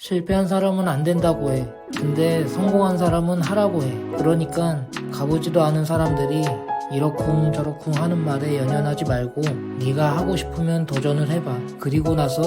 실패한 사람은 안 된다고 해. 근데 성공한 사람은 하라고 해. 그러니까 가보지도 않은 사람들이 이러쿵 저러쿵 하는 말에 연연하지 말고 네가 하고 싶으면 도전을 해봐. 그리고 나서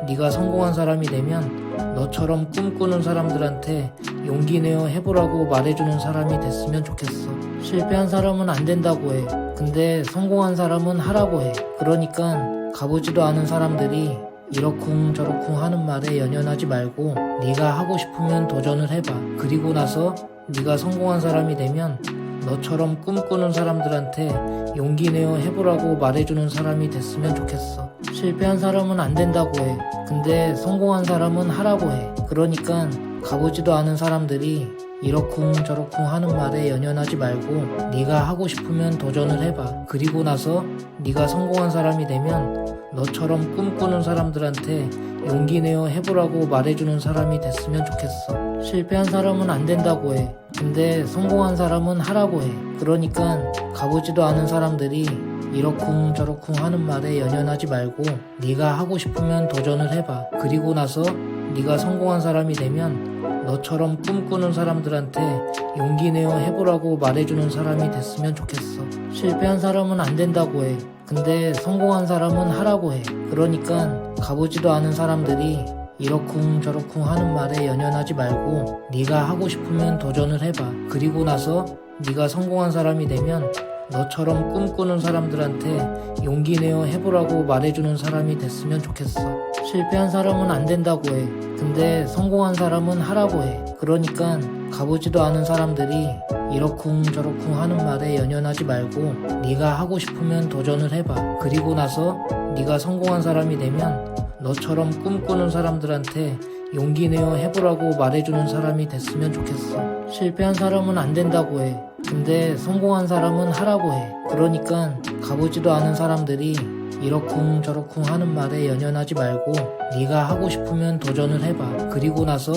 네가 성공한 사람이 되면 너처럼 꿈꾸는 사람들한테 용기 내어 해보라고 말해주는 사람이 됐으면 좋겠어. 실패한 사람은 안 된다고 해. 근데 성공한 사람은 하라고 해. 그러니까 가보지도 않은 사람들이 이러쿵 저러쿵 하는 말에 연연하지 말고 네가 하고 싶으면 도전을 해봐. 그리고 나서 네가 성공한 사람이 되면 너처럼 꿈꾸는 사람들한테 용기 내어 해보라고 말해주는 사람이 됐으면 좋겠어. 실패한 사람은 안 된다고 해. 근데 성공한 사람은 하라고 해. 그러니까 가보지도 않은 사람들이 이러쿵 저러쿵 하는 말에 연연하지 말고 네가 하고 싶으면 도전을 해봐. 그리고 나서 네가 성공한 사람이 되면 너처럼 꿈꾸는 사람들한테 용기 내어 해보라고 말해주는 사람이 됐으면 좋겠어. 실패한 사람은 안 된다고 해. 근데 성공한 사람은 하라고 해. 그러니까 가보지도 않은 사람들이 이러쿵 저러쿵 하는 말에 연연하지 말고 네가 하고 싶으면 도전을 해봐. 그리고 나서 네가 성공한 사람이 되면 너처럼 꿈꾸는 사람들한테 용기 내어 해보라고 말해주는 사람이 됐으면 좋겠어. 실패한 사람은 안 된다고 해. 근데 성공한 사람은 하라고 해. 그러니까 가보지도 않은 사람들이 이러쿵 저러쿵 하는 말에 연연하지 말고 네가 하고 싶으면 도전을 해봐. 그리고 나서 네가 성공한 사람이 되면 너처럼 꿈꾸는 사람들한테 용기 내어 해보라고 말해주는 사람이 됐으면 좋겠어. 실패한 사람은 안 된다고 해. 근데 성공한 사람은 하라고 해. 그러니까 가보지도 않은 사람들이 이러쿵 저러쿵 하는 말에 연연하지 말고 네가 하고 싶으면 도전을 해봐. 그리고 나서 네가 성공한 사람이 되면 너처럼 꿈꾸는 사람들한테 용기 내어 해보라고 말해주는 사람이 됐으면 좋겠어. 실패한 사람은 안 된다고 해. 근데 성공한 사람은 하라고 해. 그러니까 가보지도 않은 사람들이 이러쿵 저러쿵 하는 말에 연연하지 말고 네가 하고 싶으면 도전을 해봐. 그리고 나서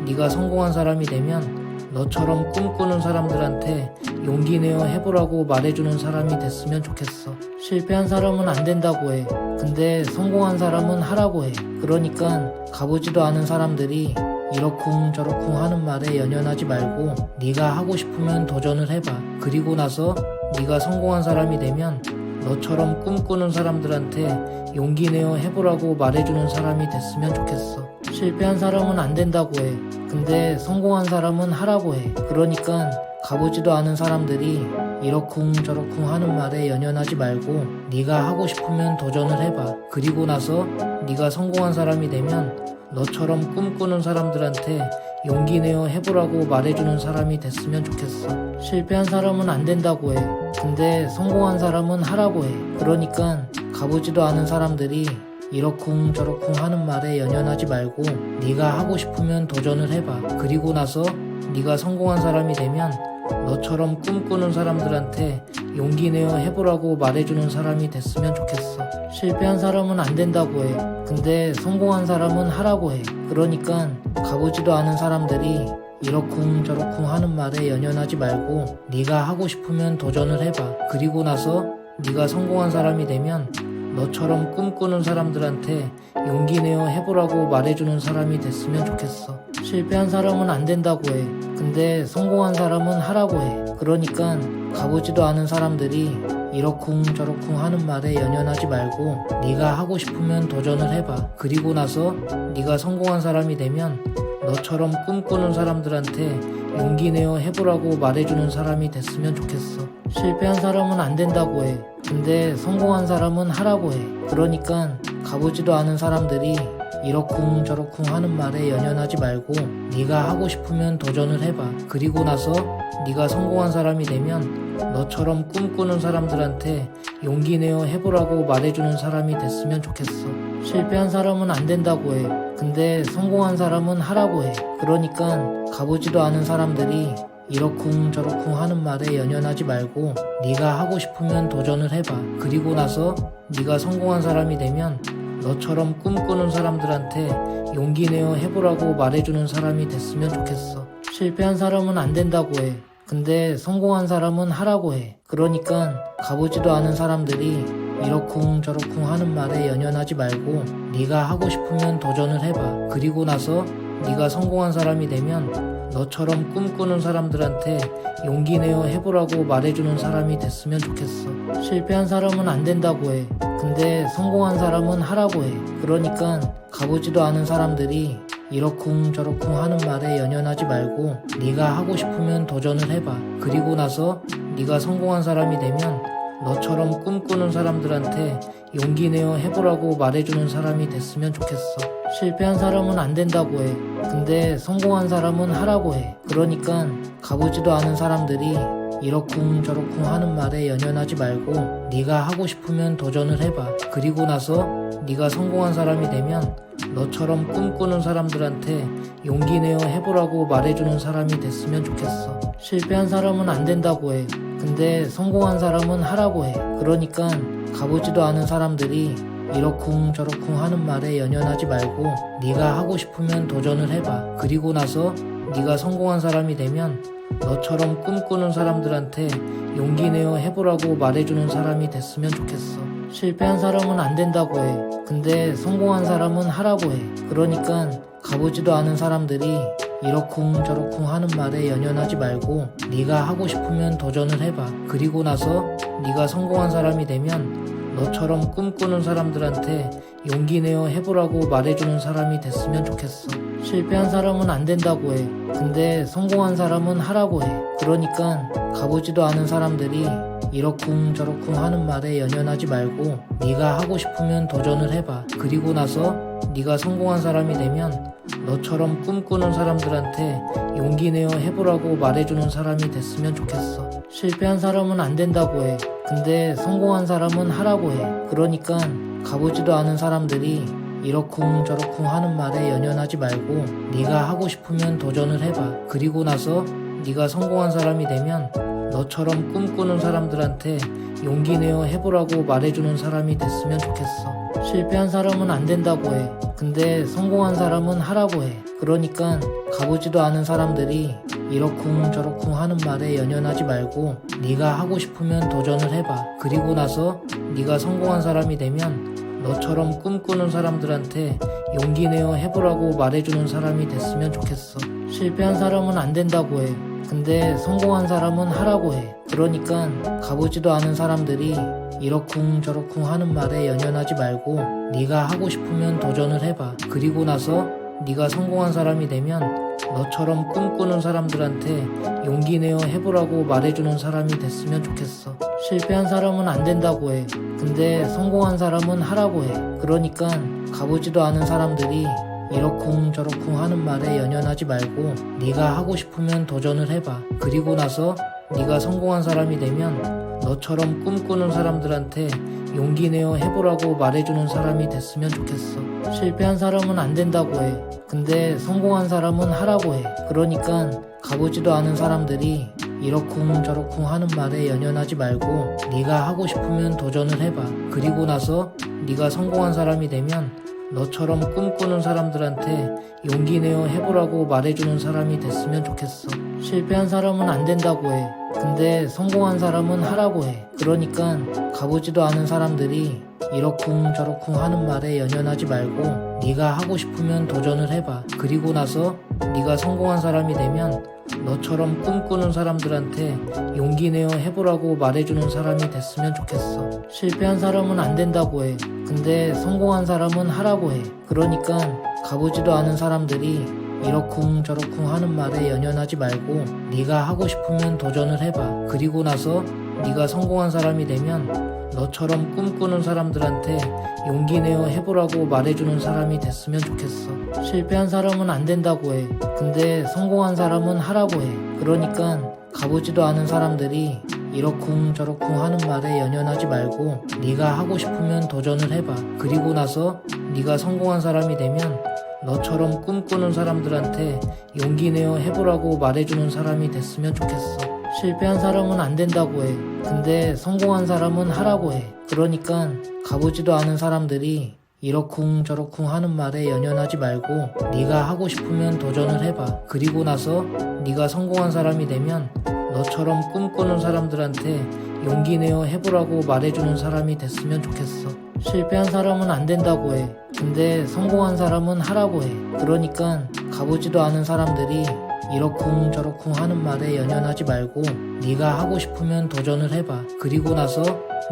네가 성공한 사람이 되면 너처럼 꿈꾸는 사람들한테 용기 내어 해보라고 말해주는 사람이 됐으면 좋겠어. 실패한 사람은 안 된다고 해. 근데 성공한 사람은 하라고 해. 그러니까 가보지도 않은 사람들이 이러쿵 저러쿵 하는 말에 연연하지 말고 네가 하고 싶으면 도전을 해봐. 그리고 나서 네가 성공한 사람이 되면 너처럼 꿈꾸는 사람들한테 용기 내어 해보라고 말해주는 사람이 됐으면 좋겠어. 실패한 사람은 안 된다고 해. 근데 성공한 사람은 하라고 해. 그러니까 가보지도 않은 사람들이 이러쿵 저러쿵 하는 말에 연연하지 말고 네가 하고 싶으면 도전을 해봐. 그리고 나서 네가 성공한 사람이 되면 너처럼 꿈꾸는 사람들한테 용기 내어 해보라고 말해주는 사람이 됐으면 좋겠어. 실패한 사람은 안 된다고 해. 근데 성공한 사람은 하라고 해. 그러니까 가보지도 않은 사람들이 이러쿵 저러쿵 하는 말에 연연하지 말고 네가 하고 싶으면 도전을 해봐. 그리고 나서 네가 성공한 사람이 되면 너처럼 꿈꾸는 사람들한테 용기 내어 해보라고 말해주는 사람이 됐으면 좋겠어. 실패한 사람은 안 된다고 해. 근데 성공한 사람은 하라고 해. 그러니까 가보지도 않은 사람들이 이러쿵 저러쿵 하는 말에 연연하지 말고 네가 하고 싶으면 도전을 해봐. 그리고 나서 네가 성공한 사람이 되면 너처럼 꿈꾸는 사람들한테 용기 내어 해보라고 말해주는 사람이 됐으면 좋겠어. 실패한 사람은 안 된다고 해. 근데 성공한 사람은 하라고 해. 그러니까 가보지도 않은 사람들이 이러쿵 저러쿵 하는 말에 연연하지 말고 네가 하고 싶으면 도전을 해봐. 그리고 나서 네가 성공한 사람이 되면 너처럼 꿈꾸는 사람들한테 용기 내어 해보라고 말해주는 사람이 됐으면 좋겠어. 실패한 사람은 안 된다고 해. 근데 성공한 사람은 하라고 해. 그러니까 가보지도 않은 사람들이 이러쿵 저러쿵 하는 말에 연연하지 말고 네가 하고 싶으면 도전을 해봐. 그리고 나서 네가 성공한 사람이 되면 너처럼 꿈꾸는 사람들한테 용기 내어 해보라고 말해주는 사람이 됐으면 좋겠어. 실패한 사람은 안 된다고 해. 근데 성공한 사람은 하라고 해. 그러니까 가보지도 않은 사람들이 이러쿵 저러쿵 하는 말에 연연하지 말고 네가 하고 싶으면 도전을 해봐. 그리고 나서 네가 성공한 사람이 되면 너처럼 꿈꾸는 사람들한테 용기 내어 해보라고 말해주는 사람이 됐으면 좋겠어. 실패한 사람은 안 된다고 해. 근데 성공한 사람은 하라고 해. 그러니까 가보지도 않은 사람들이 이러쿵 저러쿵 하는 말에 연연하지 말고 네가 하고 싶으면 도전을 해봐. 그리고 나서 네가 성공한 사람이 되면 너처럼 꿈꾸는 사람들한테 용기 내어 해보라고 말해주는 사람이 됐으면 좋겠어. 실패한 사람은 안 된다고 해. 근데 성공한 사람은 하라고 해. 그러니까 가보지도 않은 사람들이 이러쿵 저러쿵 하는 말에 연연하지 말고 네가 하고 싶으면 도전을 해봐. 그리고 나서 네가 성공한 사람이 되면 너처럼 꿈꾸는 사람들한테 용기 내어 해보라고 말해주는 사람이 됐으면 좋겠어. 실패한 사람은 안 된다고 해. 근데 성공한 사람은 하라고 해. 그러니까 가보지도 않은 사람들이 이러쿵 저러쿵 하는 말에 연연하지 말고 네가 하고 싶으면 도전을 해봐. 그리고 나서 네가 성공한 사람이 되면 너처럼 꿈꾸는 사람들한테 용기 내어 해보라고 말해주는 사람이 됐으면 좋겠어. 실패한 사람은 안 된다고 해. 근데 성공한 사람은 하라고 해. 그러니까 가보지도 않은 사람들이 이러쿵 저러쿵 하는 말에 연연하지 말고 네가 하고 싶으면 도전을 해봐. 그리고 나서 네가 성공한 사람이 되면 너처럼 꿈꾸는 사람들한테 용기 내어 해보라고 말해주는 사람이 됐으면 좋겠어. 실패한 사람은 안 된다고 해. 근데 성공한 사람은 하라고 해. 그러니까 가보지도 않은 사람들이 이러쿵 저러쿵 하는 말에 연연하지 말고 네가 하고 싶으면 도전을 해봐. 그리고 나서 네가 성공한 사람이 되면 너처럼 꿈꾸는 사람들한테 용기 내어 해보라고 말해주는 사람이 됐으면 좋겠어. 실패한 사람은 안 된다고 해. 근데 성공한 사람은 하라고 해. 그러니까 가보지도 않은 사람들이 이러쿵 저러쿵 하는 말에 연연하지 말고 네가 하고 싶으면 도전을 해봐. 그리고 나서 네가 성공한 사람이 되면 너처럼 꿈꾸는 사람들한테 용기 내어 해보라고 말해주는 사람이 됐으면 좋겠어. 실패한 사람은 안 된다고 해. 근데 성공한 사람은 하라고 해. 그러니까 가보지도 않은 사람들이 이러쿵 저러쿵 하는 말에 연연하지 말고 네가 하고 싶으면 도전을 해봐. 그리고 나서 네가 성공한 사람이 되면 너처럼 꿈꾸는 사람들한테 용기 내어 해보라고 말해주는 사람이 됐으면 좋겠어. 실패한 사람은 안 된다고 해. 근데 성공한 사람은 하라고 해. 그러니까 가보지도 않은 사람들이 이러쿵 저러쿵 하는 말에 연연하지 말고 네가 하고 싶으면 도전을 해봐. 그리고 나서 네가 성공한 사람이 되면 너처럼 꿈꾸는 사람들한테 용기 내어 해보라고 말해주는 사람이 됐으면 좋겠어. 실패한 사람은 안 된다고 해. 근데 성공한 사람은 하라고 해. 그러니까 가보지도 않은 사람들이 이러쿵 저러쿵 하는 말에 연연하지 말고 네가 하고 싶으면 도전을 해봐. 그리고 나서 네가 성공한 사람이 되면 너처럼 꿈꾸는 사람들한테 용기 내어 해보라고 말해주는 사람이 됐으면 좋겠어. 실패한 사람은 안 된다고 해. 근데 성공한 사람은 하라고 해. 그러니까 가보지도 않은 사람들이 이러쿵 저러쿵 하는 말에 연연하지 말고 네가 하고 싶으면 도전을 해봐. 그리고 나서 네가 성공한 사람이 되면 너처럼 꿈꾸는 사람들한테 용기 내어 해보라고 말해주는 사람이 됐으면 좋겠어. 실패한 사람은 안 된다고 해. 근데 성공한 사람은 하라고 해. 그러니까 가보지도 않은 사람들이 이러쿵 저러쿵 하는 말에 연연하지 말고 네가 하고 싶으면 도전을 해봐. 그리고 나서 네가 성공한 사람이 되면 너처럼 꿈꾸는 사람들한테 용기 내어 해보라고 말해주는 사람이 됐으면 좋겠어. 실패한 사람은 안 된다고 해. 근데 성공한 사람은 하라고 해. 그러니까 가보지도 않은 사람들이 이러쿵 저러쿵 하는 말에 연연하지 말고 네가 하고 싶으면 도전을 해봐. 그리고 나서 네가 성공한 사람이 되면 너처럼 꿈꾸는 사람들한테 용기 내어 해보라고 말해주는 사람이 됐으면 좋겠어. 실패한 사람은 안 된다고 해. 근데 성공한 사람은 하라고 해. 그러니까 가보지도 않은 사람들이 이러쿵 저러쿵 하는 말에 연연하지 말고 네가 하고 싶으면 도전을 해봐. 그리고 나서 네가 성공한 사람이 되면 너처럼 꿈꾸는 사람들한테 용기 내어 해보라고 말해주는 사람이 됐으면 좋겠어. 실패한 사람은 안 된다고 해. 근데 성공한 사람은 하라고 해. 그러니까 가보지도 않은 사람들이 이러쿵 저러쿵 하는 말에 연연하지 말고 네가 하고 싶으면 도전을 해봐. 그리고 나서 네가 성공한 사람이 되면 너처럼 꿈꾸는 사람들한테 용기 내어 해보라고 말해주는 사람이 됐으면 좋겠어. 실패한 사람은 안 된다고 해. 근데 성공한 사람은 하라고 해. 그러니까 가보지도 않은 사람들이 이러쿵 저러쿵 하는 말에 연연하지 말고 네가 하고 싶으면 도전을 해봐. 그리고 나서 네가 성공한 사람이 되면 너처럼 꿈꾸는 사람들한테 용기 내어 해보라고 말해주는 사람이 됐으면 좋겠어. 실패한 사람은 안 된다고 해. 근데 성공한 사람은 하라고 해. 그러니까 가보지도 않은 사람들이 이러쿵저러쿵 하는 말에 연연하지 말고 네가 하고 싶으면 도전을 해봐. 그리고 나서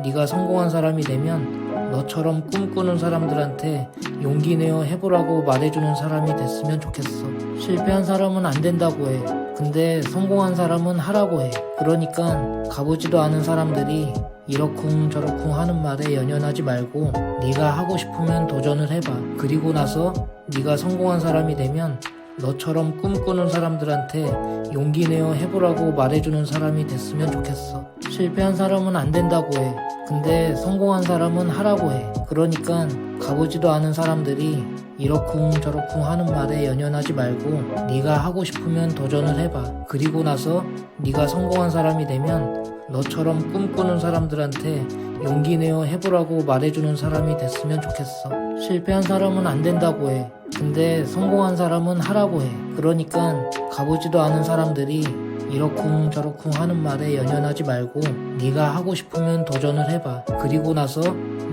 네가 성공한 사람이 되면 너처럼 꿈꾸는 사람들한테 용기 내어 해보라고 말해주는 사람이 됐으면 좋겠어. 실패한 사람은 안 된다고 해. 근데 성공한 사람은 하라고 해. 그러니까 가보지도 않은 사람들이 이러쿵저러쿵 하는 말에 연연하지 말고 네가 하고 싶으면 도전을 해봐. 그리고 나서 네가 성공한 사람이 되면 너처럼 꿈꾸는 사람들한테 용기 내어 해보라고 말해주는 사람이 됐으면 좋겠어. 실패한 사람은 안 된다고 해. 근데 성공한 사람은 하라고 해. 그러니까 가보지도 않은 사람들이 이러쿵저러쿵 하는 말에 연연하지 말고 네가 하고 싶으면 도전을 해봐. 그리고 나서 네가 성공한 사람이 되면 너처럼 꿈꾸는 사람들한테 용기 내어 해보라고 말해주는 사람이 됐으면 좋겠어. 실패한 사람은 안 된다고 해. 근데 성공한 사람은 하라고 해. 그러니까 가보지도 않은 사람들이 이러쿵저러쿵 하는 말에 연연하지 말고 네가 하고 싶으면 도전을 해봐. 그리고 나서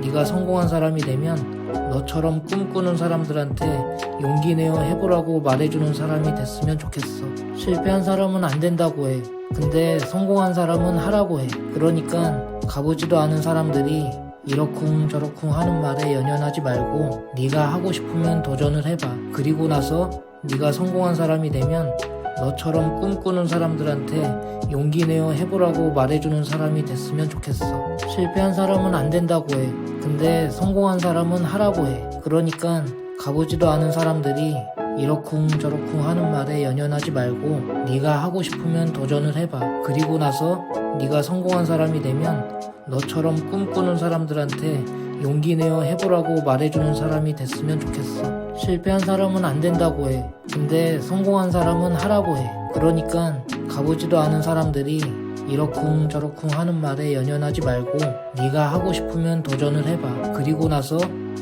네가 성공한 사람이 되면 너처럼 꿈꾸는 사람들한테 용기 내어 해보라고 말해주는 사람이 됐으면 좋겠어. 실패한 사람은 안 된다고 해. 근데 성공한 사람은 하라고 해. 그러니까 가보지도 않은 사람들이 이러쿵저러쿵 하는 말에 연연하지 말고 네가 하고 싶으면 도전을 해봐. 그리고 나서 네가 성공한 사람이 되면 너처럼 꿈꾸는 사람들한테 용기 내어 해보라고 말해주는 사람이 됐으면 좋겠어. 실패한 사람은 안 된다고 해. 근데 성공한 사람은 하라고 해. 그러니까 가보지도 않은 사람들이 이러쿵저러쿵 하는 말에 연연하지 말고 네가 하고 싶으면 도전을 해봐. 그리고 나서 네가 성공한 사람이 되면 너처럼 꿈꾸는 사람들한테 용기 내어 해보라고 말해주는 사람이 됐으면 좋겠어. 실패한 사람은 안 된다고 해. 근데 성공한 사람은 하라고 해. 그러니까 가보지도 않은 사람들이 이러쿵저러쿵 하는 말에 연연하지 말고 네가 하고 싶으면 도전을 해봐. 그리고 나서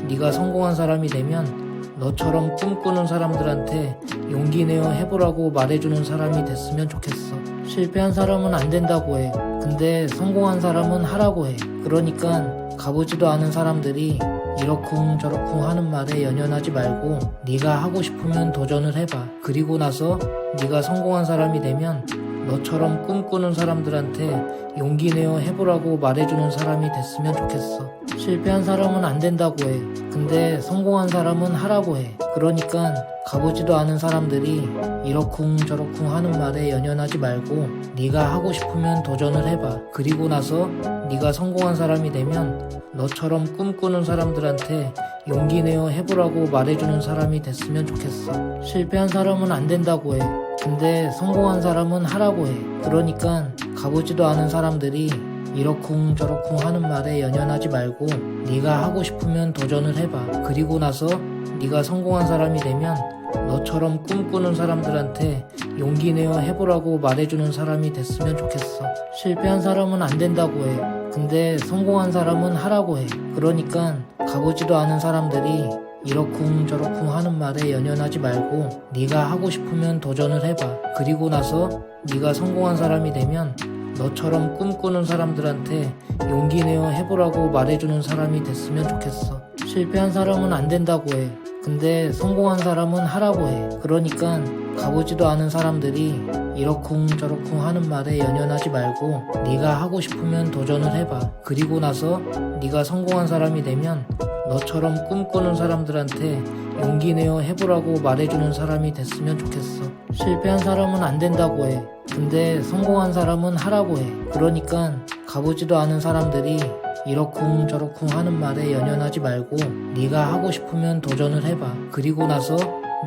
네가 성공한 사람이 되면 너처럼 꿈꾸는 사람들한테 용기 내어 해보라고 말해주는 사람이 됐으면 좋겠어. 실패한 사람은 안 된다고 해. 근데 성공한 사람은 하라고 해. 그러니까 가보지도 않은 사람들이 이러쿵저러쿵 하는 말에 연연하지 말고 네가 하고 싶으면 도전을 해봐. 그리고 나서 네가 성공한 사람이 되면 너처럼 꿈꾸는 사람들한테 용기 내어 해보라고 말해주는 사람이 됐으면 좋겠어. 실패한 사람은 안 된다고 해. 근데 성공한 사람은 하라고 해. 그러니까 가보지도 않은 사람들이 이러쿵저러쿵 하는 말에 연연하지 말고 네가 하고 싶으면 도전을 해봐. 그리고 나서 네가 성공한 사람이 되면 너처럼 꿈꾸는 사람들한테 용기 내어 해보라고 말해주는 사람이 됐으면 좋겠어. 실패한 사람은 안 된다고 해. 근데 성공한 사람은 하라고 해. 그러니까 가보지도 않은 사람들이 이러쿵저러쿵 하는 말에 연연하지 말고 네가 하고 싶으면 도전을 해봐. 그리고 나서 네가 성공한 사람이 되면 너처럼 꿈꾸는 사람들한테 용기 내어 해보라고 말해주는 사람이 됐으면 좋겠어. 실패한 사람은 안 된다고 해. 근데 성공한 사람은 하라고 해. 그러니까 가보지도 않은 사람들이 이러쿵저러쿵 하는 말에 연연하지 말고 네가 하고 싶으면 도전을 해봐. 그리고 나서 네가 성공한 사람이 되면 너처럼 꿈꾸는 사람들한테 용기 내어 해보라고 말해주는 사람이 됐으면 좋겠어. 실패한 사람은 안 된다고 해. 근데 성공한 사람은 하라고 해. 그러니까 가보지도 않은 사람들이 이러쿵저러쿵 하는 말에 연연하지 말고 네가 하고 싶으면 도전을 해봐. 그리고 나서 네가 성공한 사람이 되면 너처럼 꿈꾸는 사람들한테 용기 내어 해보라고 말해주는 사람이 됐으면 좋겠어. 실패한 사람은 안 된다고 해. 근데 성공한 사람은 하라고 해. 그러니까 가보지도 않은 사람들이 이러쿵저러쿵 하는 말에 연연하지 말고 네가 하고 싶으면 도전을 해봐. 그리고 나서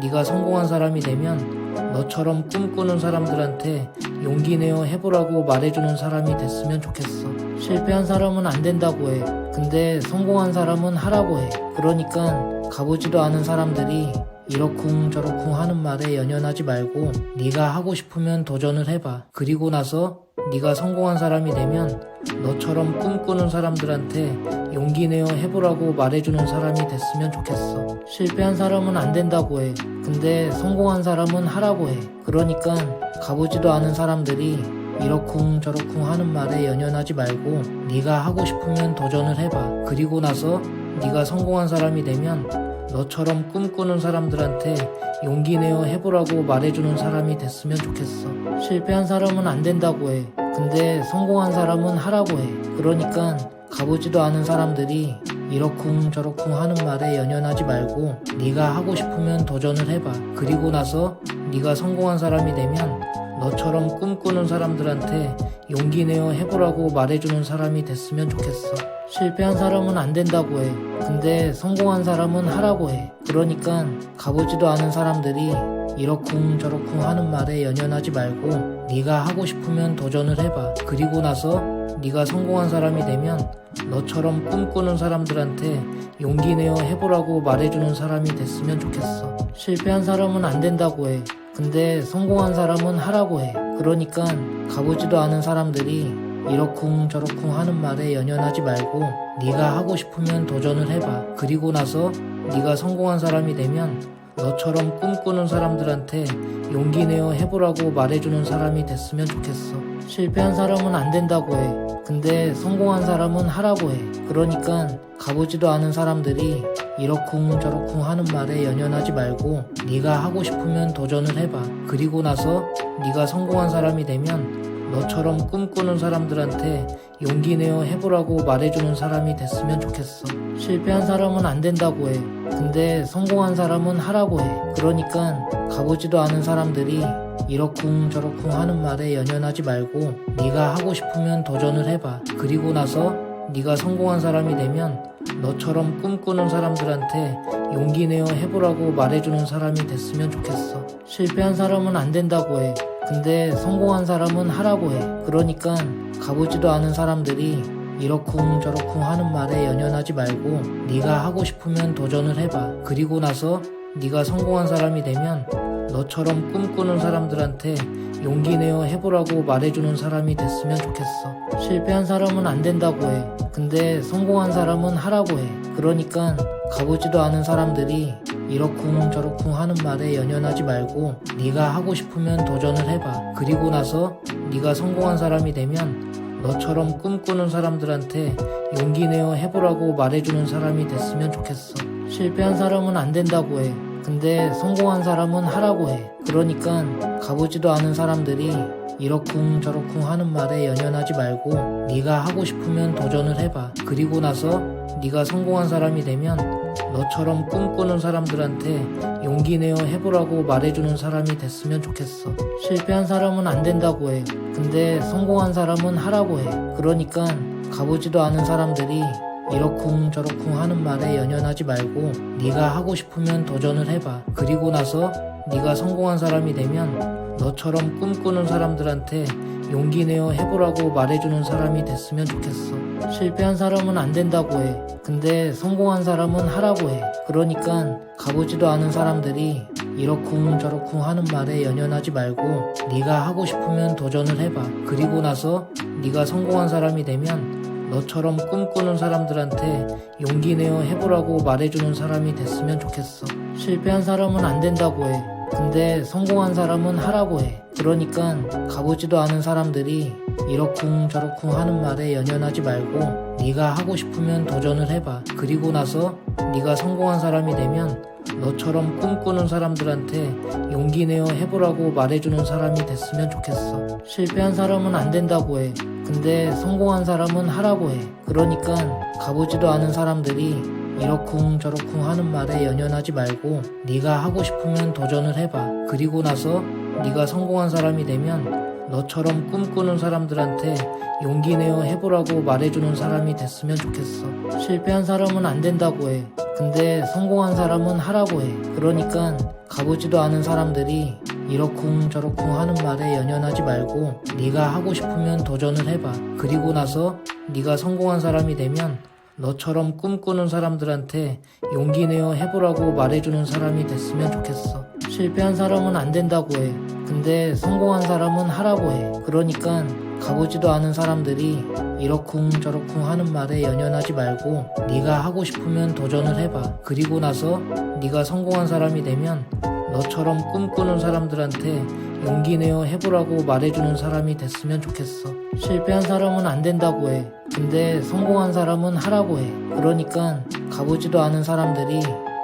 네가 성공한 사람이 되면 너처럼 꿈꾸는 사람들한테 용기 내어 해보라고 말해주는 사람이 됐으면 좋겠어. 실패한 사람은 안 된다고 해. 근데 성공한 사람은 하라고 해. 그러니까 가보지도 않은 사람들이 이러쿵저러쿵 하는 말에 연연하지 말고 네가 하고 싶으면 도전을 해봐. 그리고 나서 네가 성공한 사람이 되면 너처럼 꿈꾸는 사람들한테 용기 내어 해보라고 말해주는 사람이 됐으면 좋겠어. 실패한 사람은 안 된다고 해. 근데 성공한 사람은 하라고 해. 그러니까 가보지도 않은 사람들이 이러쿵저러쿵 하는 말에 연연하지 말고 네가 하고 싶으면 도전을 해봐. 그리고 나서 네가 성공한 사람이 되면 너처럼 꿈꾸는 사람들한테 용기 내어 해보라고 말해주는 사람이 됐으면 좋겠어. 실패한 사람은 안 된다고 해. 근데 성공한 사람은 하라고 해. 그러니까 가보지도 않은 사람들이 이러쿵 저러쿵 하는 말에 연연하지 말고 네가 하고 싶으면 도전을 해봐. 그리고 나서 네가 성공한 사람이 되면 너처럼 꿈꾸는 사람들한테 용기 내어 해보라고 말해주는 사람이 됐으면 좋겠어. 실패한 사람은 안 된다고 해. 근데 성공한 사람은 하라고 해. 그러니까 가보지도 않은 사람들이 이러쿵 저러쿵 하는 말에 연연하지 말고 네가 하고 싶으면 도전을 해봐. 그리고 나서 네가 성공한 사람이 되면 너처럼 꿈꾸는 사람들한테 용기 내어 해보라고 말해주는 사람이 됐으면 좋겠어. 실패한 사람은 안 된다고 해. 근데 성공한 사람은 하라고 해. 그러니까 가보지도 않은 사람들이 이러쿵 저러쿵 하는 말에 연연하지 말고 네가 하고 싶으면 도전을 해봐. 그리고 나서 네가 성공한 사람이 되면 너처럼 꿈꾸는 사람들한테 용기 내어 해보라고 말해주는 사람이 됐으면 좋겠어. 실패한 사람은 안 된다고 해. 근데 성공한 사람은 하라고 해. 그러니까 가보지도 않은 사람들이 이러쿵 저러쿵 하는 말에 연연하지 말고 네가 하고 싶으면 도전을 해봐. 그리고 나서 네가 성공한 사람이 되면 너처럼 꿈꾸는 사람들한테 용기 내어 해보라고 말해주는 사람이 됐으면 좋겠어. 실패한 사람은 안 된다고 해. 근데 성공한 사람은 하라고 해. 그러니까 가보지도 않은 사람들이 이러쿵 저러쿵 하는 말에 연연하지 말고 네가 하고 싶으면 도전을 해봐. 그리고 나서 네가 성공한 사람이 되면 너처럼 꿈꾸는 사람들한테 용기 내어 해보라고 말해주는 사람이 됐으면 좋겠어. 실패한 사람은 안 된다고 해. 근데 성공한 사람은 하라고 해. 그러니까 가보지도 않은 사람들이 이러쿵 저러쿵 하는 말에 연연하지 말고 네가 하고 싶으면 도전을 해봐. 그리고 나서 네가 성공한 사람이 되면 너처럼 꿈꾸는 사람들한테 용기 내어 해보라고 말해주는 사람이 됐으면 좋겠어. 실패한 사람은 안 된다고 해. 근데 성공한 사람은 하라고 해. 그러니까 가보지도 않은 사람들이 이러쿵 저러쿵 하는 말에 연연하지 말고 네가 하고 싶으면 도전을 해봐. 그리고 나서 네가 성공한 사람이 되면 너처럼 꿈꾸는 사람들한테 용기 내어 해보라고 말해주는 사람이 됐으면 좋겠어. 실패한 사람은 안 된다고 해. 근데 성공한 사람은 하라고 해. 그러니까 가보지도 않은 사람들이 이러쿵 저러쿵 하는 말에 연연하지 말고 네가 하고 싶으면 도전을 해봐. 그리고 나서 네가 성공한 사람이 되면 너처럼 꿈꾸는 사람들한테 용기 내어 해보라고 말해주는 사람이 됐으면 좋겠어. 실패한 사람은 안 된다고 해. 근데 성공한 사람은 하라고 해. 그러니까 가보지도 않은 사람들이 이러쿵 저러쿵 하는 말에 연연하지 말고 네가 하고 싶으면 도전을 해봐. 그리고 나서 네가 성공한 사람이 되면 너처럼 꿈꾸는 사람들한테 용기 내어 해보라고 말해주는 사람이 됐으면 좋겠어. 실패한 사람은 안 된다고 해. 근데 성공한 사람은 하라고 해. 그러니까 가보지도 않은 사람들이 이러쿵 저러쿵 하는 말에 연연하지 말고 네가 하고 싶으면 도전을 해봐. 그리고 나서 네가 성공한 사람이 되면 너처럼 꿈꾸는 사람들한테 용기 내어 해보라고 말해주는 사람이 됐으면 좋겠어. 실패한 사람은 안 된다고 해. 근데 성공한 사람은 하라고 해. 그러니까 가보지도 않은 사람들이 이러쿵 저러쿵 하는 말에 연연하지 말고 네가 하고 싶으면 도전을 해봐. 그리고 나서 네가 성공한 사람이 되면 너처럼 꿈꾸는 사람들한테 용기 내어 해보라고 말해주는 사람이 됐으면 좋겠어. 실패한 사람은 안 된다고 해. 근데 성공한 사람은 하라고 해. 그러니까 가보지도 않은 사람들이 이러쿵 저러쿵 하는 말에 연연하지 말고 네가 하고 싶으면 도전을 해봐. 그리고 나서 네가 성공한 사람이 되면 너처럼 꿈꾸는 사람들한테 용기 내어 해보라고 말해주는 사람이 됐으면 좋겠어. 실패한 사람은 안 된다고 해. 근데 성공한 사람은 하라고 해. 그러니까 가보지도 않은 사람들이 이러쿵 저러쿵 하는 말에 연연하지 말고 네가 하고 싶으면 도전을 해봐. 그리고 나서 네가 성공한 사람이 되면 너처럼 꿈꾸는 사람들한테 용기 내어 해보라고 말해주는 사람이 됐으면 좋겠어. 실패한 사람은 안 된다고 해. 근데 성공한 사람은 하라고 해. 그러니까 가보지도 않은 사람들이 이러쿵 저러쿵 하는 말에 연연하지 말고 네가 하고 싶으면 도전을 해봐. 그리고 나서 네가 성공한 사람이 되면 너처럼 꿈꾸는 사람들한테 용기 내어 해보라고 말해주는 사람이 됐으면 좋겠어. 실패한 사람은 안 된다고 해. 근데 성공한 사람은 하라고 해. 그러니까 가보지도 않은 사람들이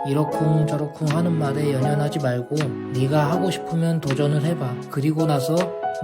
이러쿵 저러쿵 하는 말에 연연하지 말고 네가 하고 싶으면 도전을 해봐. 그리고 나서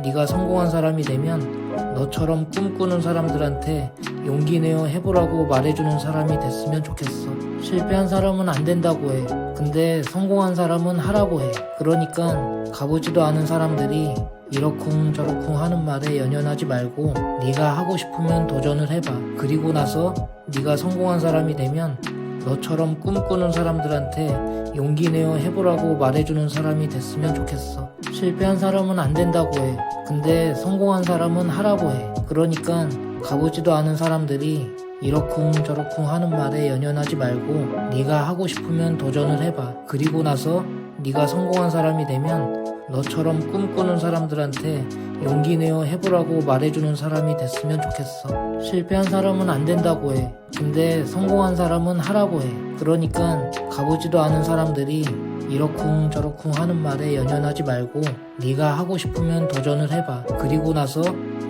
네가 성공한 사람이 되면 너처럼 꿈꾸는 사람들한테 용기 내어 해보라고 말해주는 사람이 됐으면 좋겠어. 실패한 사람은 안 된다고 해. 근데 성공한 사람은 하라고 해. 그러니까 가보지도 않은 사람들이 이러쿵 저러쿵 하는 말에 연연하지 말고 네가 하고 싶으면 도전을 해봐. 그리고 나서 네가 성공한 사람이 되면 너처럼 꿈꾸는 사람들한테 용기 내어 해보라고 말해주는 사람이 됐으면 좋겠어. 실패한 사람은 안 된다고 해. 근데 성공한 사람은 하라고 해. 그러니까 가보지도 않은 사람들이 이러쿵 저러쿵 하는 말에 연연하지 말고 네가 하고 싶으면 도전을 해봐. 그리고 나서 네가 성공한 사람이 되면 너처럼 꿈꾸는 사람들한테 용기 내어 해보라고 말해주는 사람이 됐으면 좋겠어. 실패한 사람은 안 된다고 해. 근데 성공한 사람은 하라고 해. 그러니까 가보지도 않은 사람들이 이러쿵 저러쿵 하는 말에 연연하지 말고 네가 하고 싶으면 도전을 해봐. 그리고 나서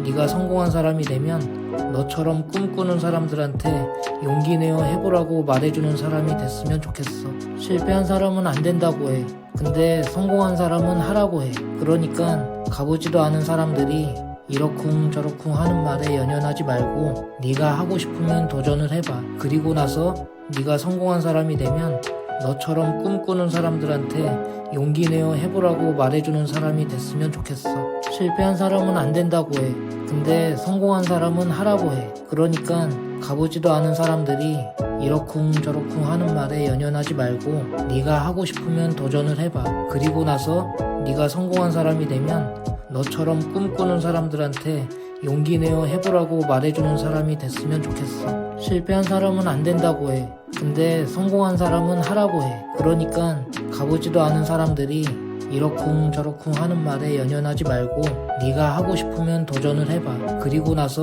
네가 성공한 사람이 되면 너처럼 꿈꾸는 사람들한테 용기 내어 해보라고 말해주는 사람이 됐으면 좋겠어. 실패한 사람은 안 된다고 해. 근데 성공한 사람은 하라고 해. 그러니까 가보지도 않은 사람들이 이러쿵 저러쿵 하는 말에 연연하지 말고 네가 하고 싶으면 도전을 해봐. 그리고 나서 네가 성공한 사람이 되면 너처럼 꿈꾸는 사람들한테 용기 내어 해보라고 말해주는 사람이 됐으면 좋겠어. 실패한 사람은 안 된다고 해. 근데 성공한 사람은 하라고 해. 그러니까 가보지도 않은 사람들이 이러쿵 저러쿵 하는 말에 연연하지 말고 네가 하고 싶으면 도전을 해봐. 그리고 나서 네가 성공한 사람이 되면 너처럼 꿈꾸는 사람들한테 용기 내어 해보라고 말해주는 사람이 됐으면 좋겠어. 실패한 사람은 안 된다고 해. 근데 성공한 사람은 하라고 해. 그러니까 가보지도 않은 사람들이 이러쿵 저러쿵 하는 말에 연연하지 말고 네가 하고 싶으면 도전을 해봐. 그리고 나서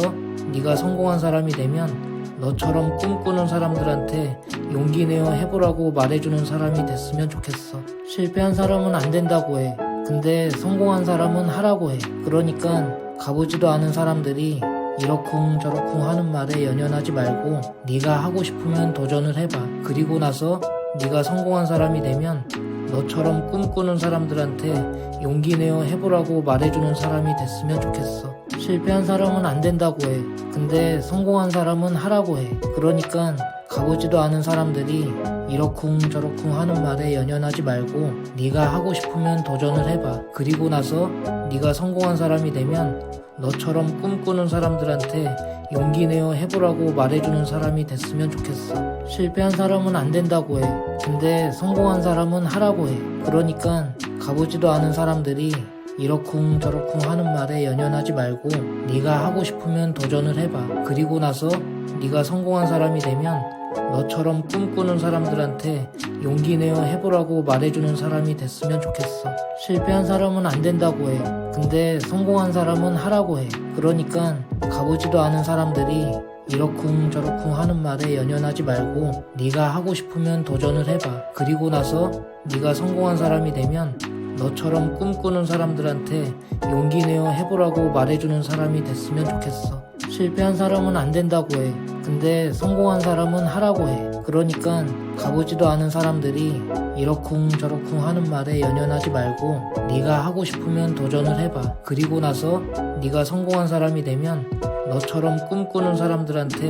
네가 성공한 사람이 되면 너처럼 꿈꾸는 사람들한테 용기 내어 해보라고 말해주는 사람이 됐으면 좋겠어. 실패한 사람은 안 된다고 해. 근데 성공한 사람은 하라고 해. 그러니까 가보지도 않은 사람들이 이러쿵 저러쿵 하는 말에 연연하지 말고 네가 하고 싶으면 도전을 해봐. 그리고 나서 네가 성공한 사람이 되면 너처럼 꿈꾸는 사람들한테 용기 내어 해보라고 말해주는 사람이 됐으면 좋겠어. 실패한 사람은 안 된다고 해. 근데 성공한 사람은 하라고 해. 그러니까 가보지도 않은 사람들이 이러쿵 저러쿵 하는 말에 연연하지 말고 네가 하고 싶으면 도전을 해봐. 그리고 나서 네가 성공한 사람이 되면 너처럼 꿈꾸는 사람들한테 용기 내어 해보라고 말해주는 사람이 됐으면 좋겠어. 실패한 사람은 안 된다고 해. 근데 성공한 사람은 하라고 해. 그러니까 가보지도 않은 사람들이 이러쿵 저러쿵 하는 말에 연연하지 말고 네가 하고 싶으면 도전을 해봐. 그리고 나서 네가 성공한 사람이 되면 너처럼 꿈꾸는 사람들한테 용기 내어 해보라고 말해주는 사람이 됐으면 좋겠어. 실패한 사람은 안 된다고 해. 근데 성공한 사람은 하라고 해. 그러니까 가보지도 않은 사람들이 이러쿵 저러쿵 하는 말에 연연하지 말고 네가 하고 싶으면 도전을 해봐. 그리고 나서 네가 성공한 사람이 되면 너처럼 꿈꾸는 사람들한테 용기 내어 해보라고 말해주는 사람이 됐으면 좋겠어. 실패한 사람은 안 된다고 해. 근데 성공한 사람은 하라고 해. 그러니까 가보지도 않은 사람들이 이러쿵 저러쿵 하는 말에 연연하지 말고 네가 하고 싶으면 도전을 해봐. 그리고 나서 네가 성공한 사람이 되면 너처럼 꿈꾸는 사람들한테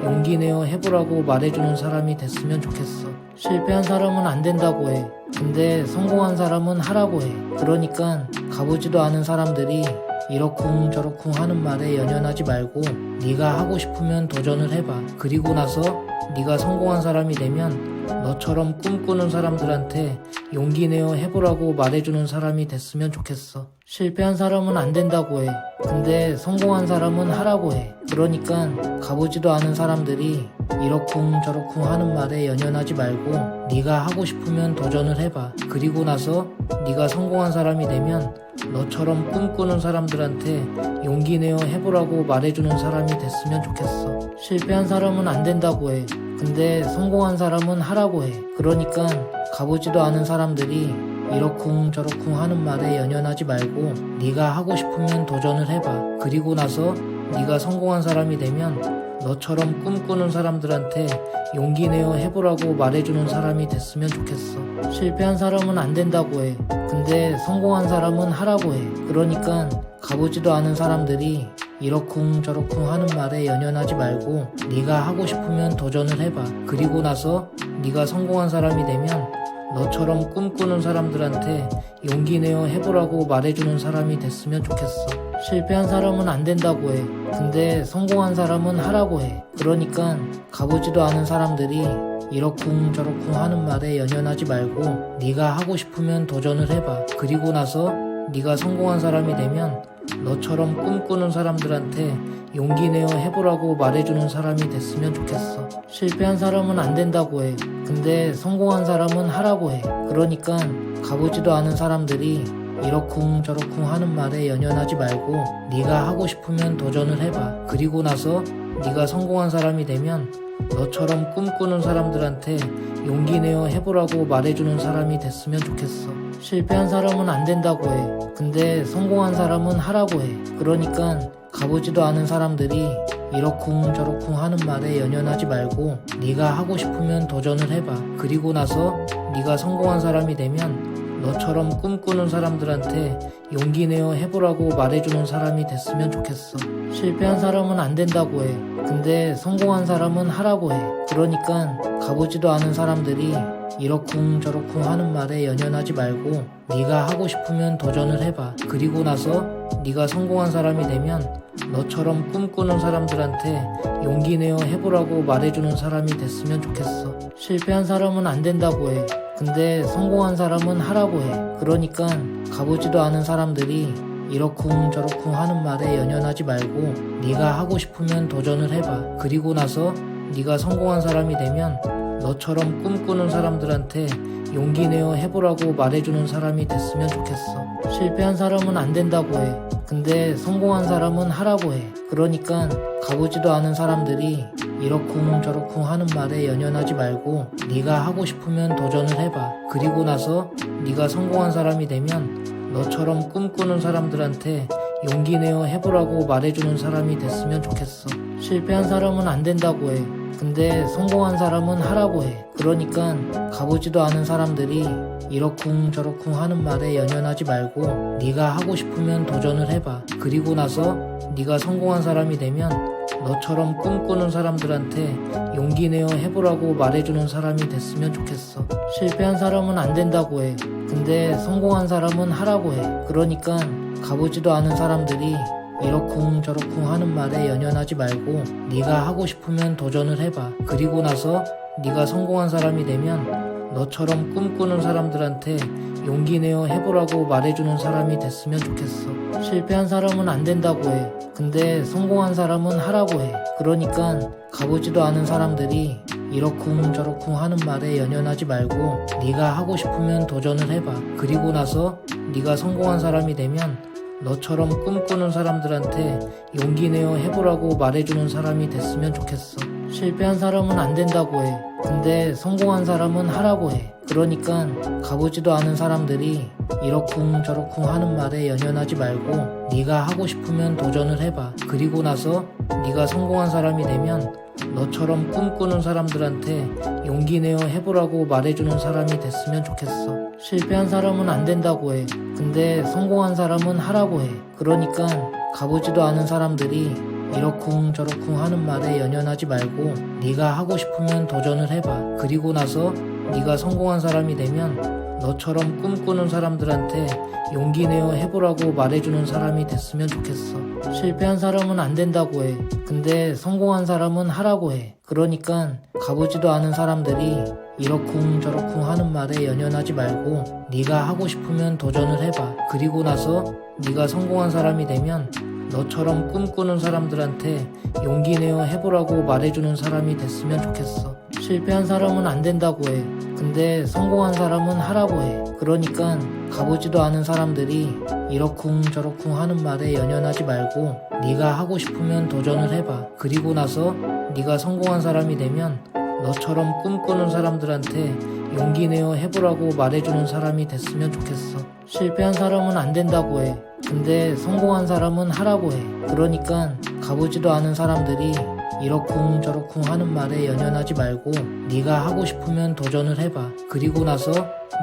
용기 내어 해보라고 말해주는 사람이 됐으면 좋겠어. 실패한 사람은 안 된다고 해. 근데 성공한 사람은 하라고 해. 그러니까 가보지도 않은 사람들이 이러쿵 저러쿵 하는 말에 연연하지 말고 네가 하고 싶으면 도전을 해봐. 그리고 나서 네가 성공한 사람이 되면 너처럼 꿈꾸는 사람들한테 용기 내어 해보라고 말해주는 사람이 됐으면 좋겠어. 실패한 사람은 안 된다고 해. 근데 성공한 사람은 하라고 해. 그러니까 가보지도 않은 사람들이 이러쿵 저러쿵 하는 말에 연연하지 말고 네가 하고 싶으면 도전을 해봐. 그리고 나서 네가 성공한 사람이 되면 너처럼 꿈꾸는 사람들한테 용기 내어 해보라고 말해주는 사람이 됐으면 좋겠어. 실패한 사람은 안 된다고 해. 근데 성공한 사람은 하라고 해. 그러니까 가보지도 않은 사람들이 이러쿵저러쿵 하는 말에 연연하지 말고 네가 하고 싶으면 도전을 해봐. 그리고 나서 네가 성공한 사람이 되면 너처럼 꿈꾸는 사람들한테 용기 내어 해보라고 말해주는 사람이 됐으면 좋겠어. 실패한 사람은 안 된다고 해. 근데 성공한 사람은 하라고 해. 그러니까 가보지도 않은 사람들이 이러쿵저러쿵 하는 말에 연연하지 말고 네가 하고 싶으면 도전을 해봐. 그리고 나서 네가 성공한 사람이 되면 너처럼 꿈꾸는 사람들한테 용기 내어 해보라고 말해주는 사람이 됐으면 좋겠어. 실패한 사람은 안 된다고 해. 근데 성공한 사람은 하라고 해. 그러니까 가보지도 않은 사람들이 이러쿵저러쿵 하는 말에 연연하지 말고 네가 하고 싶으면 도전을 해봐. 그리고 나서 네가 성공한 사람이 되면 너처럼 꿈꾸는 사람들한테 용기 내어 해보라고 말해주는 사람이 됐으면 좋겠어. 실패한 사람은 안 된다고 해. 근데 성공한 사람은 하라고 해. 그러니까 가보지도 않은 사람들이 이러쿵저러쿵 하는 말에 연연하지 말고 네가 하고 싶으면 도전을 해봐. 그리고 나서 네가 성공한 사람이 되면 너처럼 꿈꾸는 사람들한테 용기 내어 해보라고 말해주는 사람이 됐으면 좋겠어. 실패한 사람은 안 된다고 해. 근데 성공한 사람은 하라고 해. 그러니까 가보지도 않은 사람들이 이러쿵저러쿵 하는 말에 연연하지 말고 네가 하고 싶으면 도전을 해봐. 그리고 나서 네가 성공한 사람이 되면 너처럼 꿈꾸는 사람들한테 용기 내어 해보라고 말해주는 사람이 됐으면 좋겠어. 실패한 사람은 안 된다고 해. 근데 성공한 사람은 하라고 해. 그러니까 가보지도 않은 사람들이 이러쿵저러쿵 하는 말에 연연하지 말고 네가 하고 싶으면 도전을 해봐. 그리고 나서 네가 성공한 사람이 되면 너처럼 꿈꾸는 사람들한테 용기 내어 해보라고 말해주는 사람이 됐으면 좋겠어. 실패한 사람은 안 된다고 해. 근데 성공한 사람은 하라고 해. 그러니까 가보지도 않은 사람들이 이러쿵저러쿵 하는 말에 연연하지 말고 네가 하고 싶으면 도전을 해봐. 그리고 나서 네가 성공한 사람이 되면 너처럼 꿈꾸는 사람들한테 용기 내어 해보라고 말해주는 사람이 됐으면 좋겠어. 실패한 사람은 안 된다고 해. 근데 성공한 사람은 하라고 해. 그러니까 가보지도 않은 사람들이 이러쿵저러쿵 하는 말에 연연하지 말고 네가 하고 싶으면 도전을 해봐. 그리고 나서 네가 성공한 사람이 되면 너처럼 꿈꾸는 사람들한테 용기 내어 해보라고 말해주는 사람이 됐으면 좋겠어. 실패한 사람은 안 된다고 해. 근데 성공한 사람은 하라고 해. 그러니까 가보지도 않은 사람들이 이러쿵저러쿵 하는 말에 연연하지 말고 네가 하고 싶으면 도전을 해봐. 그리고 나서 네가 성공한 사람이 되면 너처럼 꿈꾸는 사람들한테 용기 내어 해보라고 말해주는 사람이 됐으면 좋겠어. 실패한 사람은 안 된다고 해. 근데 성공한 사람은 하라고 해. 그러니까 가보지도 않은 사람들이 이러쿵저러쿵 하는 말에 연연하지 말고 네가 하고 싶으면 도전을 해봐. 그리고 나서 네가 성공한 사람이 되면 너처럼 꿈꾸는 사람들한테 용기 내어 해보라고 말해주는 사람이 됐으면 좋겠어. 실패한 사람은 안 된다고 해. 근데 성공한 사람은 하라고 해. 그러니까 가보지도 않은 사람들이 이러쿵저러쿵 하는 말에 연연하지 말고 네가 하고 싶으면 도전을 해봐. 그리고 나서 네가 성공한 사람이 되면 너처럼 꿈꾸는 사람들한테 용기 내어 해보라고 말해주는 사람이 됐으면 좋겠어. 실패한 사람은 안 된다고 해. 근데 성공한 사람은 하라고 해. 그러니까 가보지도 않은 사람들이 이러쿵저러쿵 하는 말에 연연하지 말고 네가 하고 싶으면 도전을 해봐. 그리고 나서 네가 성공한 사람이 되면 너처럼 꿈꾸는 사람들한테 용기 내어 해보라고 말해주는 사람이 됐으면 좋겠어. 실패한 사람은 안 된다고 해. 근데 성공한 사람은 하라고 해. 그러니까 가보지도 않은 사람들이 이러쿵저러쿵 하는 말에 연연하지 말고 네가 하고 싶으면 도전을 해봐. 그리고 나서 네가 성공한 사람이 되면 너처럼 꿈꾸는 사람들한테 용기 내어 해보라고 말해주는 사람이 됐으면 좋겠어. 실패한 사람은 안 된다고 해. 근데 성공한 사람은 하라고 해. 그러니까 가보지도 않은 사람들이 이러쿵저러쿵 하는 말에 연연하지 말고 네가 하고 싶으면 도전을 해봐. 그리고 나서 네가 성공한 사람이 되면 너처럼 꿈꾸는 사람들한테 용기 내어 해보라고 말해주는 사람이 됐으면 좋겠어. 실패한 사람은 안 된다고 해. 근데 성공한 사람은 하라고 해. 그러니까 가보지도 않은 사람들이 이러쿵저러쿵 하는 말에 연연하지 말고 네가 하고 싶으면 도전을 해봐. 그리고 나서 네가 성공한 사람이 되면 너처럼 꿈꾸는 사람들한테 용기 내어 해보라고 말해주는 사람이 됐으면 좋겠어. 실패한 사람은 안 된다고 해. 근데 성공한 사람은 하라고 해. 그러니까 가보지도 않은 사람들이 이러쿵 저러쿵 하는 말에 연연하지 말고 네가 하고 싶으면 도전을 해봐. 그리고 나서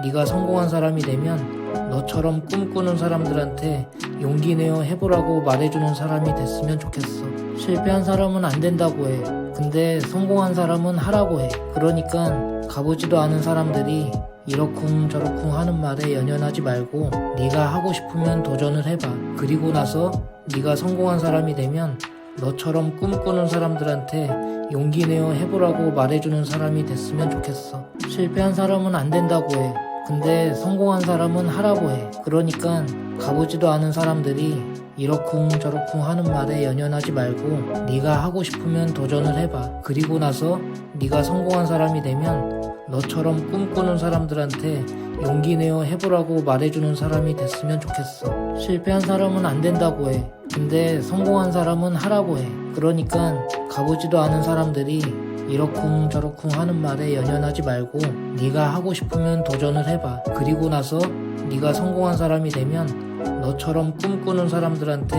네가 성공한 사람이 되면 너처럼 꿈꾸는 사람들한테 용기 내어 해보라고 말해주는 사람이 됐으면 좋겠어. 실패한 사람은 안 된다고 해. 근데 성공한 사람은 하라고 해. 그러니까 가보지도 않은 사람들이 이러쿵 저러쿵 하는 말에 연연하지 말고 네가 하고 싶으면 도전을 해봐. 그리고 나서 네가 성공한 사람이 되면 너처럼 꿈꾸는 사람들한테 용기 내어 해보라고 말해주는 사람이 됐으면 좋겠어. 실패한 사람은 안 된다고 해. 근데 성공한 사람은 하라고 해. 그러니까 가보지도 않은 사람들이 이러쿵 저러쿵 하는 말에 연연하지 말고 네가 하고 싶으면 도전을 해봐. 그리고 나서 네가 성공한 사람이 되면 너처럼 꿈꾸는 사람들한테 용기 내어 해보라고 말해주는 사람이 됐으면 좋겠어. 실패한 사람은 안 된다고 해. 근데 성공한 사람은 하라고 해. 그러니까 가보지도 않은 사람들이 이러쿵 저러쿵 하는 말에 연연하지 말고 네가 하고 싶으면 도전을 해봐. 그리고 나서 네가 성공한 사람이 되면 너처럼 꿈꾸는 사람들한테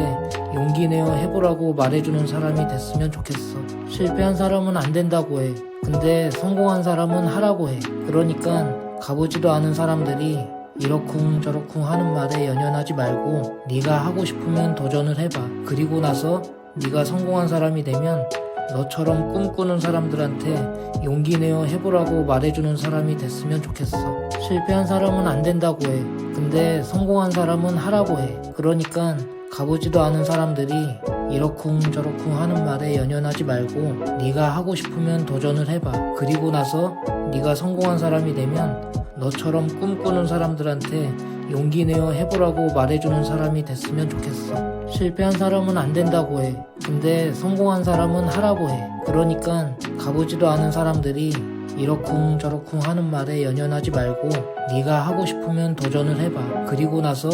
용기 내어 해보라고 말해주는 사람이 됐으면 좋겠어. 실패한 사람은 안 된다고 해. 근데 성공한 사람은 하라고 해. 그러니까 가보지도 않은 사람들이 이러쿵 저러쿵 하는 말에 연연하지 말고 네가 하고 싶으면 도전을 해봐. 그리고 나서 네가 성공한 사람이 되면 너처럼 꿈꾸는 사람들한테 용기 내어 해보라고 말해주는 사람이 됐으면 좋겠어. 실패한 사람은 안 된다고 해. 근데 성공한 사람은 하라고 해. 그러니까 가보지도 않은 사람들이 이러쿵 저러쿵 하는 말에 연연하지 말고 네가 하고 싶으면 도전을 해봐. 그리고 나서 네가 성공한 사람이 되면 너처럼 꿈꾸는 사람들한테 용기 내어 해보라고 말해주는 사람이 됐으면 좋겠어. 실패한 사람은 안 된다고 해. 근데 성공한 사람은 하라고 해. 그러니까 가보지도 않은 사람들이 이러쿵 저러쿵 하는 말에 연연하지 말고 네가 하고 싶으면 도전을 해봐. 그리고 나서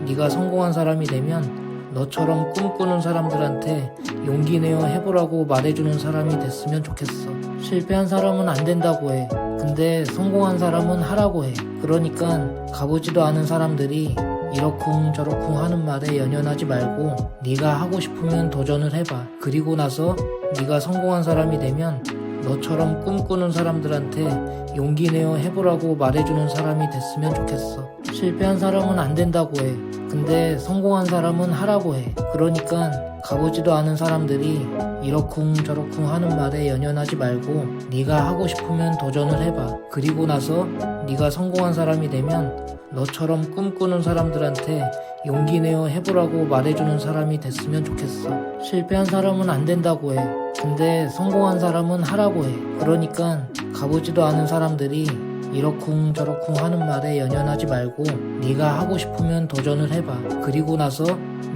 네가 성공한 사람이 되면 너처럼 꿈꾸는 사람들한테 용기 내어 해보라고 말해주는 사람이 됐으면 좋겠어. 실패한 사람은 안 된다고 해. 근데 성공한 사람은 하라고 해. 그러니까 가보지도 않은 사람들이 이러쿵 저러쿵 하는 말에 연연하지 말고 네가 하고 싶으면 도전을 해봐. 그리고 나서 네가 성공한 사람이 되면 너처럼 꿈꾸는 사람들한테 용기 내어 해보라고 말해주는 사람이 됐으면 좋겠어. 실패한 사람은 안 된다고 해. 근데 성공한 사람은 하라고 해. 그러니까 가보지도 않은 사람들이 이러쿵 저러쿵 하는 말에 연연하지 말고 네가 하고 싶으면 도전을 해봐. 그리고 나서 네가 성공한 사람이 되면 너처럼 꿈꾸는 사람들한테 용기 내어 해보라고 말해주는 사람이 됐으면 좋겠어. 실패한 사람은 안 된다고 해. 근데 성공한 사람은 하라고 해. 그러니까 가보지도 않은 사람들이 이러쿵 저러쿵 하는 말에 연연하지 말고 네가 하고 싶으면 도전을 해봐. 그리고 나서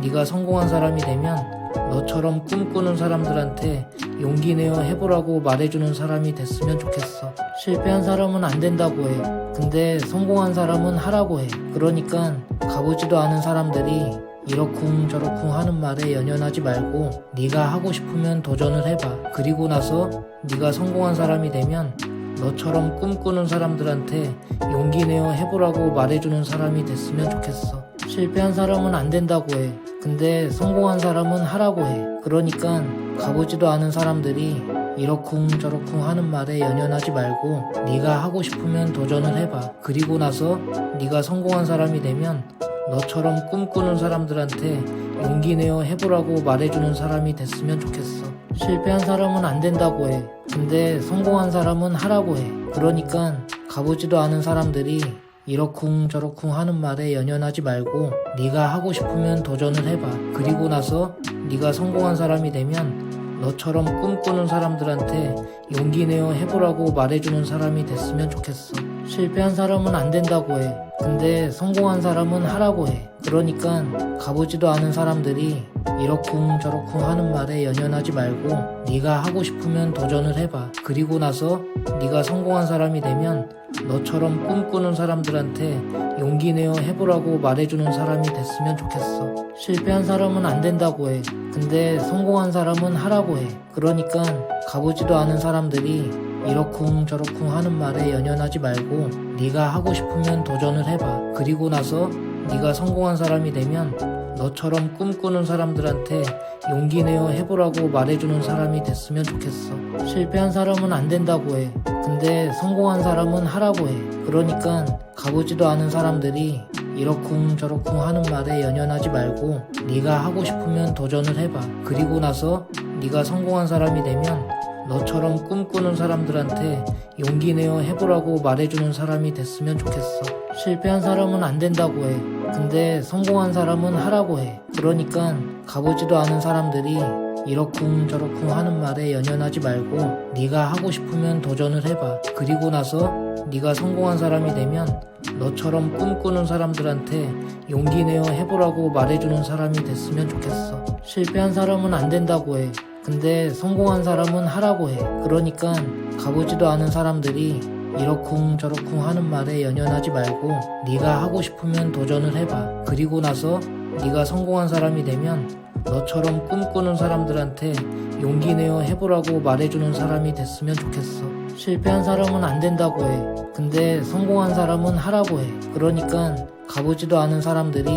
네가 성공한 사람이 되면 너처럼 꿈꾸는 사람들한테 용기 내어 해보라고 말해주는 사람이 됐으면 좋겠어. 실패한 사람은 안 된다고 해. 근데 성공한 사람은 하라고 해. 그러니까 가보지도 않은 사람들이 이러쿵 저러쿵 하는 말에 연연하지 말고 네가 하고 싶으면 도전을 해봐. 그리고 나서 네가 성공한 사람이 되면 너처럼 꿈꾸는 사람들한테 용기 내어 해보라고 말해주는 사람이 됐으면 좋겠어. 실패한 사람은 안 된다고 해. 근데 성공한 사람은 하라고 해. 그러니까 가보지도 않은 사람들이 이러쿵 저러쿵 하는 말에 연연하지 말고 네가 하고 싶으면 도전을 해봐. 그리고 나서 네가 성공한 사람이 되면 너처럼 꿈꾸는 사람들한테 용기 내어 해보라고 말해주는 사람이 됐으면 좋겠어. 실패한 사람은 안 된다고 해. 근데 성공한 사람은 하라고 해. 그러니까 가보지도 않은 사람들이 이러쿵 저러쿵 하는 말에 연연하지 말고 네가 하고 싶으면 도전을 해봐. 그리고 나서 네가 성공한 사람이 되면 너처럼 꿈꾸는 사람들한테 용기 내어 해보라고 말해주는 사람이 됐으면 좋겠어. 실패한 사람은 안 된다고 해. 근데 성공한 사람은 하라고 해. 그러니까 가보지도 않은 사람들이 이러쿵 저러쿵 하는 말에 연연하지 말고 네가 하고 싶으면 도전을 해봐. 그리고 나서 네가 성공한 사람이 되면 너처럼 꿈꾸는 사람들한테 용기 내어 해보라고 말해주는 사람이 됐으면 좋겠어. 실패한 사람은 안 된다고 해. 근데 성공한 사람은 하라고 해. 그러니까 가보지도 않은 사람들이 이러쿵저러쿵 하는 말에 연연하지 말고 네가 하고 싶으면 도전을 해봐. 그리고 나서 네가 성공한 사람이 되면 너처럼 꿈꾸는 사람들한테 용기 내어 해보라고 말해주는 사람이 됐으면 좋겠어. 실패한 사람은 안 된다고 해. 근데 성공한 사람은 하라고 해. 그러니까 가보지도 않은 사람들이 이러쿵저러쿵 하는 말에 연연하지 말고 네가 하고 싶으면 도전을 해봐. 그리고 나서 네가 성공한 사람이 되면 너처럼 꿈꾸는 사람들한테 용기 내어 해보라고 말해주는 사람이 됐으면 좋겠어. 실패한 사람은 안 된다고 해. 근데 성공한 사람은 하라고 해. 그러니까 가보지도 않은 사람들이 이러쿵저러쿵 하는 말에 연연하지 말고 네가 하고 싶으면 도전을 해봐. 그리고 나서 네가 성공한 사람이 되면 너처럼 꿈꾸는 사람들한테 용기 내어 해보라고 말해주는 사람이 됐으면 좋겠어. 실패한 사람은 안 된다고 해. 근데 성공한 사람은 하라고 해. 그러니까 가보지도 않은 사람들이 이러쿵저러쿵 하는 말에 연연하지 말고 네가 하고 싶으면 도전을 해봐. 그리고 나서 네가 성공한 사람이 되면 너처럼 꿈꾸는 사람들한테 용기 내어 해보라고 말해주는 사람이 됐으면 좋겠어. 실패한 사람은 안 된다고 해. 근데 성공한 사람은 하라고 해. 그러니까 가보지도 않은 사람들이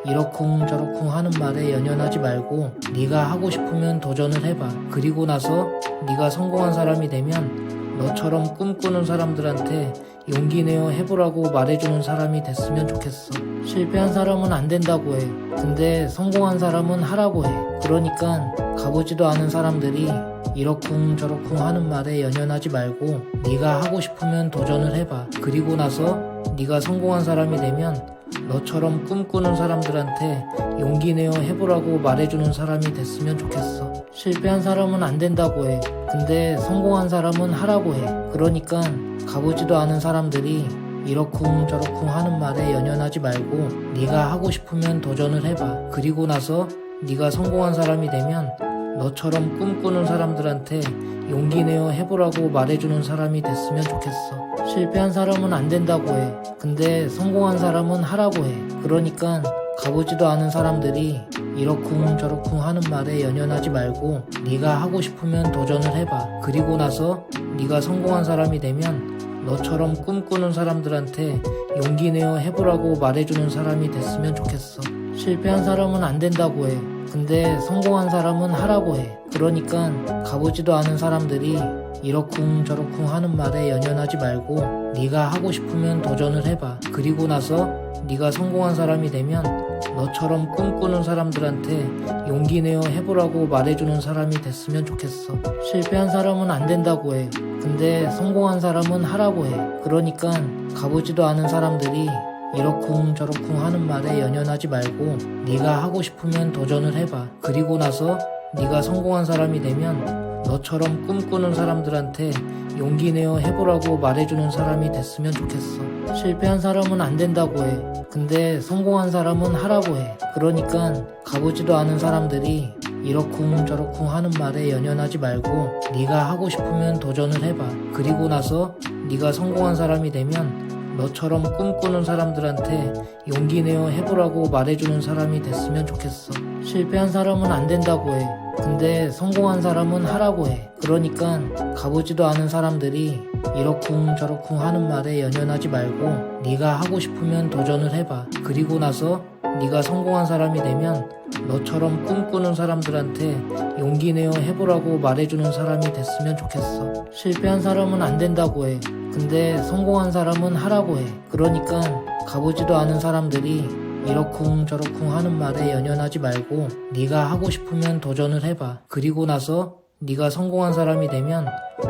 이러쿵저러쿵 하는 말에 연연하지 말고 네가 하고 싶으면 도전을 해봐. 그리고 나서 네가 성공한 사람이 되면 너처럼 꿈꾸는 사람들한테 용기 내어 해보라고 말해주는 사람이 됐으면 좋겠어. 실패한 사람은 안 된다고 해. 근데 성공한 사람은 하라고 해. 그러니까 가보지도 않은 사람들이 이러쿵저러쿵 하는 말에 연연하지 말고 네가 하고 싶으면 도전을 해봐. 그리고 나서 네가 성공한 사람이 되면 너처럼 꿈꾸는 사람들한테 용기 내어 해보라고 말해주는 사람이 됐으면 좋겠어. 실패한 사람은 안 된다고 해. 근데 성공한 사람은 하라고 해. 그러니까 가보지도 않은 사람들이 이러쿵저러쿵 하는 말에 연연하지 말고 네가 하고 싶으면 도전을 해봐. 그리고 나서 네가 성공한 사람이 되면 너처럼 꿈꾸는 사람들한테 용기 내어 해보라고 말해주는 사람이 됐으면 좋겠어. 실패한 사람은 안 된다고 해. 근데 성공한 사람은 하라고 해. 그러니까 가보지도 않은 사람들이 이러쿵저러쿵 하는 말에 연연하지 말고 네가 하고 싶으면 도전을 해봐. 그리고 나서 네가 성공한 사람이 되면 너처럼 꿈꾸는 사람들한테 용기 내어 해보라고 말해주는 사람이 됐으면 좋겠어. 실패한 사람은 안 된다고 해. 근데 성공한 사람은 하라고 해. 그러니까 가보지도 않은 사람들이 이러쿵저러쿵 하는 말에 연연하지 말고 네가 하고 싶으면 도전을 해봐. 그리고 나서 네가 성공한 사람이 되면 너처럼 꿈꾸는 사람들한테 용기 내어 해보라고 말해주는 사람이 됐으면 좋겠어. 실패한 사람은 안 된다고 해. 근데 성공한 사람은 하라고 해. 그러니까 가보지도 않은 사람들이 이러쿵저러쿵 하는 말에 연연하지 말고 네가 하고 싶으면 도전을 해봐. 그리고 나서 네가 성공한 사람이 되면 너처럼 꿈꾸는 사람들한테 용기 내어 해보라고 말해주는 사람이 됐으면 좋겠어. 실패한 사람은 안 된다고 해. 근데 성공한 사람은 하라고 해. 그러니까 가보지도 않은 사람들이 이러쿵저러쿵 하는 말에 연연하지 말고 네가 하고 싶으면 도전을 해봐. 그리고 나서 네가 성공한 사람이 되면 너처럼 꿈꾸는 사람들한테 용기 내어 해보라고 말해주는 사람이 됐으면 좋겠어. 실패한 사람은 안 된다고 해. 근데 성공한 사람은 하라고 해. 그러니까 가보지도 않은 사람들이 이러쿵저러쿵 하는 말에 연연하지 말고 네가 하고 싶으면 도전을 해봐. 그리고 나서 네가 성공한 사람이 되면 너처럼 꿈꾸는 사람들한테 용기 내어 해보라고 말해주는 사람이 됐으면 좋겠어. 실패한 사람은 안 된다고 해. 근데 성공한 사람은 하라고 해. 그러니까 가보지도 않은 사람들이 이러쿵저러쿵 하는 말에 연연하지 말고 네가 하고 싶으면 도전을 해봐. 그리고 나서 네가 성공한 사람이 되면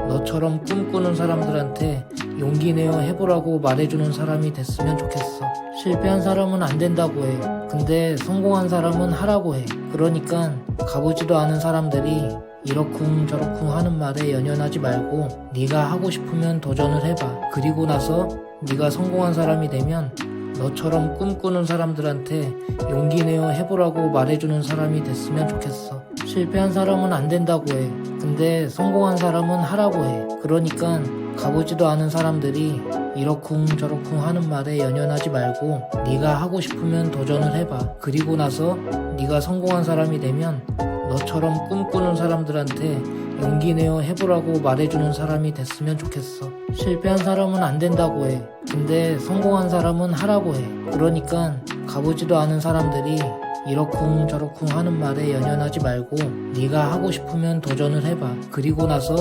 너처럼 꿈꾸는 사람들한테 용기 내어 해보라고 말해주는 사람이 됐으면 좋겠어. 실패한 사람은 안 된다고 해. 근데 성공한 사람은 하라고 해. 그러니까 가보지도 않은 사람들이 이러쿵저러쿵 하는 말에 연연하지 말고 네가 하고 싶으면 도전을 해봐. 그리고 나서 네가 성공한 사람이 되면 너처럼 꿈꾸는 사람들한테 용기 내어 해보라고 말해주는 사람이 됐으면 좋겠어. 실패한 사람은 안 된다고 해. 근데 성공한 사람은 하라고 해. 그러니까 가보지도 않은 사람들이 이러쿵저러쿵 하는 말에 연연하지 말고 네가 하고 싶으면 도전을 해봐. 그리고 나서 네가 성공한 사람이 되면 너처럼 꿈꾸는 사람들한테 용기 내어 해보라고 말해주는 사람이 됐으면 좋겠어. 실패한 사람은 안 된다고 해. 근데 성공한 사람은 하라고 해. 그러니까 가보지도 않은 사람들이 이러쿵 저러쿵 하는 말에 연연하지 말고 네가 하고 싶으면 도전을 해봐. 그리고 나서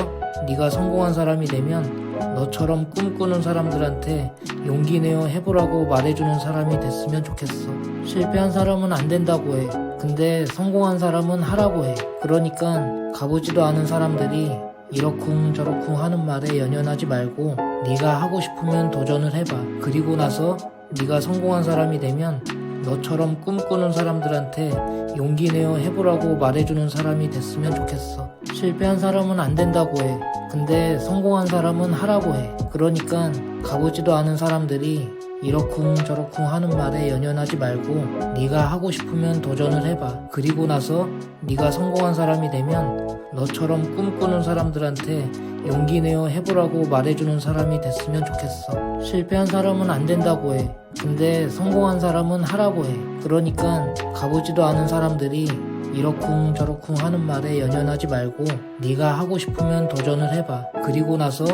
네가 성공한 사람이 되면 너처럼 꿈꾸는 사람들한테 용기 내어 해보라고 말해주는 사람이 됐으면 좋겠어. 실패한 사람은 안 된다고 해. 근데 성공한 사람은 하라고 해. 그러니까 가보지도 않은 사람들이 이러쿵 저러쿵 하는 말에 연연하지 말고 네가 하고 싶으면 도전을 해봐. 그리고 나서 네가 성공한 사람이 되면 너처럼 꿈꾸는 사람들한테 용기 내어 해보라고 말해주는 사람이 됐으면 좋겠어. 실패한 사람은 안 된다고 해. 근데 성공한 사람은 하라고 해. 그러니까 가보지도 않은 사람들이 이러쿵 저러쿵 하는 말에 연연하지 말고 네가 하고 싶으면 도전을 해봐. 그리고 나서 네가 성공한 사람이 되면 너처럼 꿈꾸는 사람들한테 용기 내어 해보라고 말해주는 사람이 됐으면 좋겠어. 실패한 사람은 안 된다고 해. 근데 성공한 사람은 하라고 해. 그러니까 가보지도 않은 사람들이 이러쿵 저러쿵 하는 말에 연연하지 말고 네가 하고 싶으면 도전을 해봐. 그리고 나서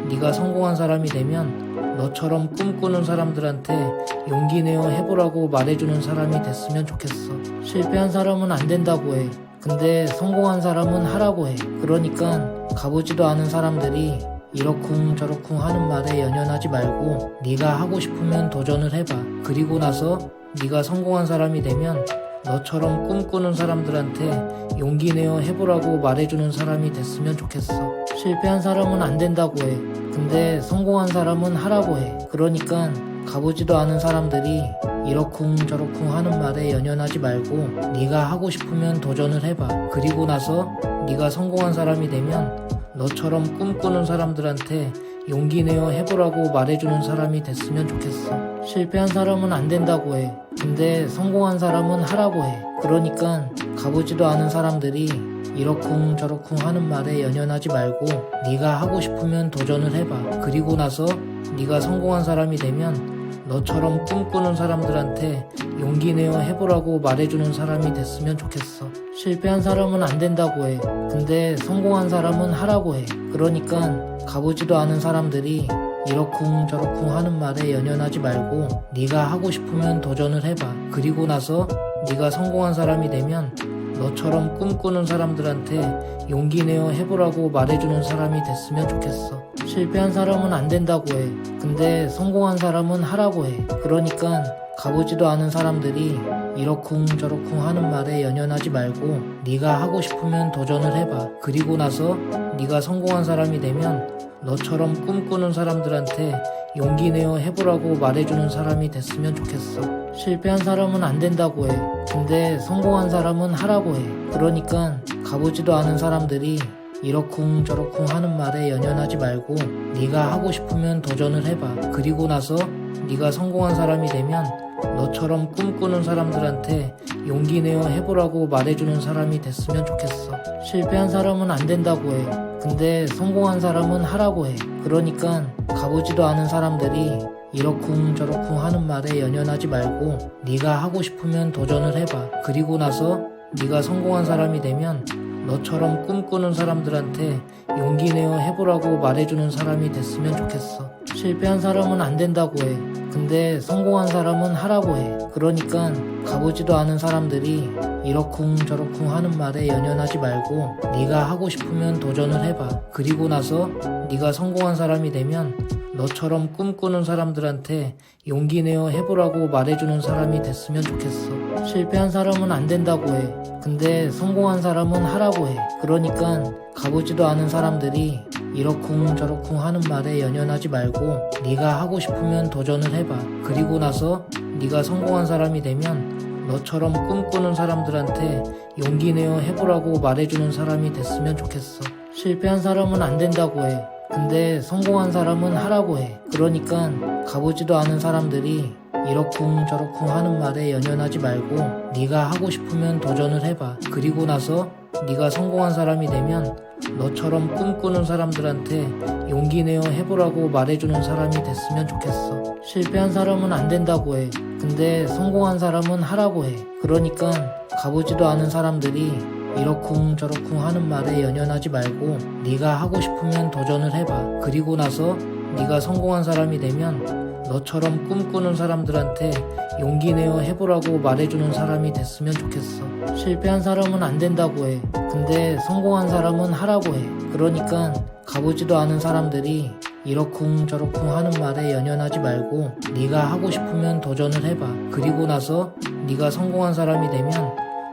네가 성공한 사람이 되면 너처럼 꿈꾸는 사람들한테 용기 내어 해보라고 말해주는 사람이 됐으면 좋겠어. 실패한 사람은 안 된다고 해. 근데 성공한 사람은 하라고 해. 그러니까 가보지도 않은 사람들이 이러쿵 저러쿵 하는 말에 연연하지 말고 네가 하고 싶으면 도전을 해봐. 그리고 나서 네가 성공한 사람이 되면 너처럼 꿈꾸는 사람들한테 용기 내어 해보라고 말해주는 사람이 됐으면 좋겠어. 실패한 사람은 안 된다고 해. 근데 성공한 사람은 하라고 해. 그러니까 가보지도 않은 사람들이 이러쿵 저러쿵 하는 말에 연연하지 말고 네가 하고 싶으면 도전을 해봐. 그리고 나서 네가 성공한 사람이 되면 너처럼 꿈꾸는 사람들한테 용기 내어 해보라고 말해주는 사람이 됐으면 좋겠어. 실패한 사람은 안 된다고 해. 근데 성공한 사람은 하라고 해. 그러니까 가보지도 않은 사람들이 이러쿵 저러쿵 하는 말에 연연하지 말고 네가 하고 싶으면 도전을 해봐. 그리고 나서 네가 성공한 사람이 되면 너처럼 꿈꾸는 사람들한테 용기 내어 해보라고 말해주는 사람이 됐으면 좋겠어. 실패한 사람은 안 된다고 해. 근데 성공한 사람은 하라고 해. 그러니까 가보지도 않은 사람들이 이러쿵 저러쿵 하는 말에 연연하지 말고 네가 하고 싶으면 도전을 해봐. 그리고 나서 네가 성공한 사람이 되면 너처럼 꿈꾸는 사람들한테 용기 내어 해보라고 말해주는 사람이 됐으면 좋겠어. 실패한 사람은 안 된다고 해. 근데 성공한 사람은 하라고 해. 그러니까 가보지도 않은 사람들이 이러쿵 저러쿵 하는 말에 연연하지 말고 네가 하고 싶으면 도전을 해봐. 그리고 나서 네가 성공한 사람이 되면 너처럼 꿈꾸는 사람들한테 용기 내어 해보라고 말해주는 사람이 됐으면 좋겠어. 실패한 사람은 안 된다고 해. 근데 성공한 사람은 하라고 해. 그러니까 가보지도 않은 사람들이 이러쿵 저러쿵 하는 말에 연연하지 말고 네가 하고 싶으면 도전을 해봐. 그리고 나서 네가 성공한 사람이 되면 너처럼 꿈꾸는 사람들한테 용기 내어 해보라고 말해주는 사람이 됐으면 좋겠어. 실패한 사람은 안 된다고 해. 근데 성공한 사람은 하라고 해. 그러니까 가보지도 않은 사람들이 이러쿵 저러쿵 하는 말에 연연하지 말고 네가 하고 싶으면 도전을 해봐. 그리고 나서 네가 성공한 사람이 되면 너처럼 꿈꾸는 사람들한테 용기 내어 해보라고 말해주는 사람이 됐으면 좋겠어. 실패한 사람은 안 된다고 해. 근데 성공한 사람은 하라고 해. 그러니까 가보지도 않은 사람들이 이러쿵 저러쿵 하는 말에 연연하지 말고 네가 하고 싶으면 도전을 해봐. 그리고 나서 네가 성공한 사람이 되면 너처럼 꿈꾸는 사람들한테 용기 내어 해보라고 말해주는 사람이 됐으면 좋겠어. 실패한 사람은 안 된다고 해. 근데 성공한 사람은 하라고 해. 그러니까 가보지도 않은 사람들이 이러쿵 저러쿵 하는 말에 연연하지 말고 네가 하고 싶으면 도전을 해봐. 그리고 나서 네가 성공한 사람이 되면 너처럼 꿈꾸는 사람들한테 용기 내어 해보라고 말해주는 사람이 됐으면 좋겠어. 실패한 사람은 안 된다고 해. 근데 성공한 사람은 하라고 해. 그러니까 가보지도 않은 사람들이 이러쿵 저러쿵 하는 말에 연연하지 말고 네가 하고 싶으면 도전을 해봐. 그리고 나서 네가 성공한 사람이 되면 너처럼 꿈꾸는 사람들한테 용기 내어 해보라고 말해주는 사람이 됐으면 좋겠어. 실패한 사람은 안 된다고 해. 근데 성공한 사람은 하라고 해. 그러니까 가보지도 않은 사람들이 이러쿵저러쿵 하는 말에 연연하지 말고 네가 하고 싶으면 도전을 해봐. 그리고 나서 네가 성공한 사람이 되면 너처럼 꿈꾸는 사람들한테 용기 내어 해보라고 말해주는 사람이 됐으면 좋겠어. 실패한 사람은 안 된다고 해. 근데 성공한 사람은 하라고 해. 그러니까 가보지도 않은 사람들이 이러쿵저러쿵 하는 말에 연연하지 말고 네가 하고 싶으면 도전을 해봐. 그리고 나서 네가 성공한 사람이 되면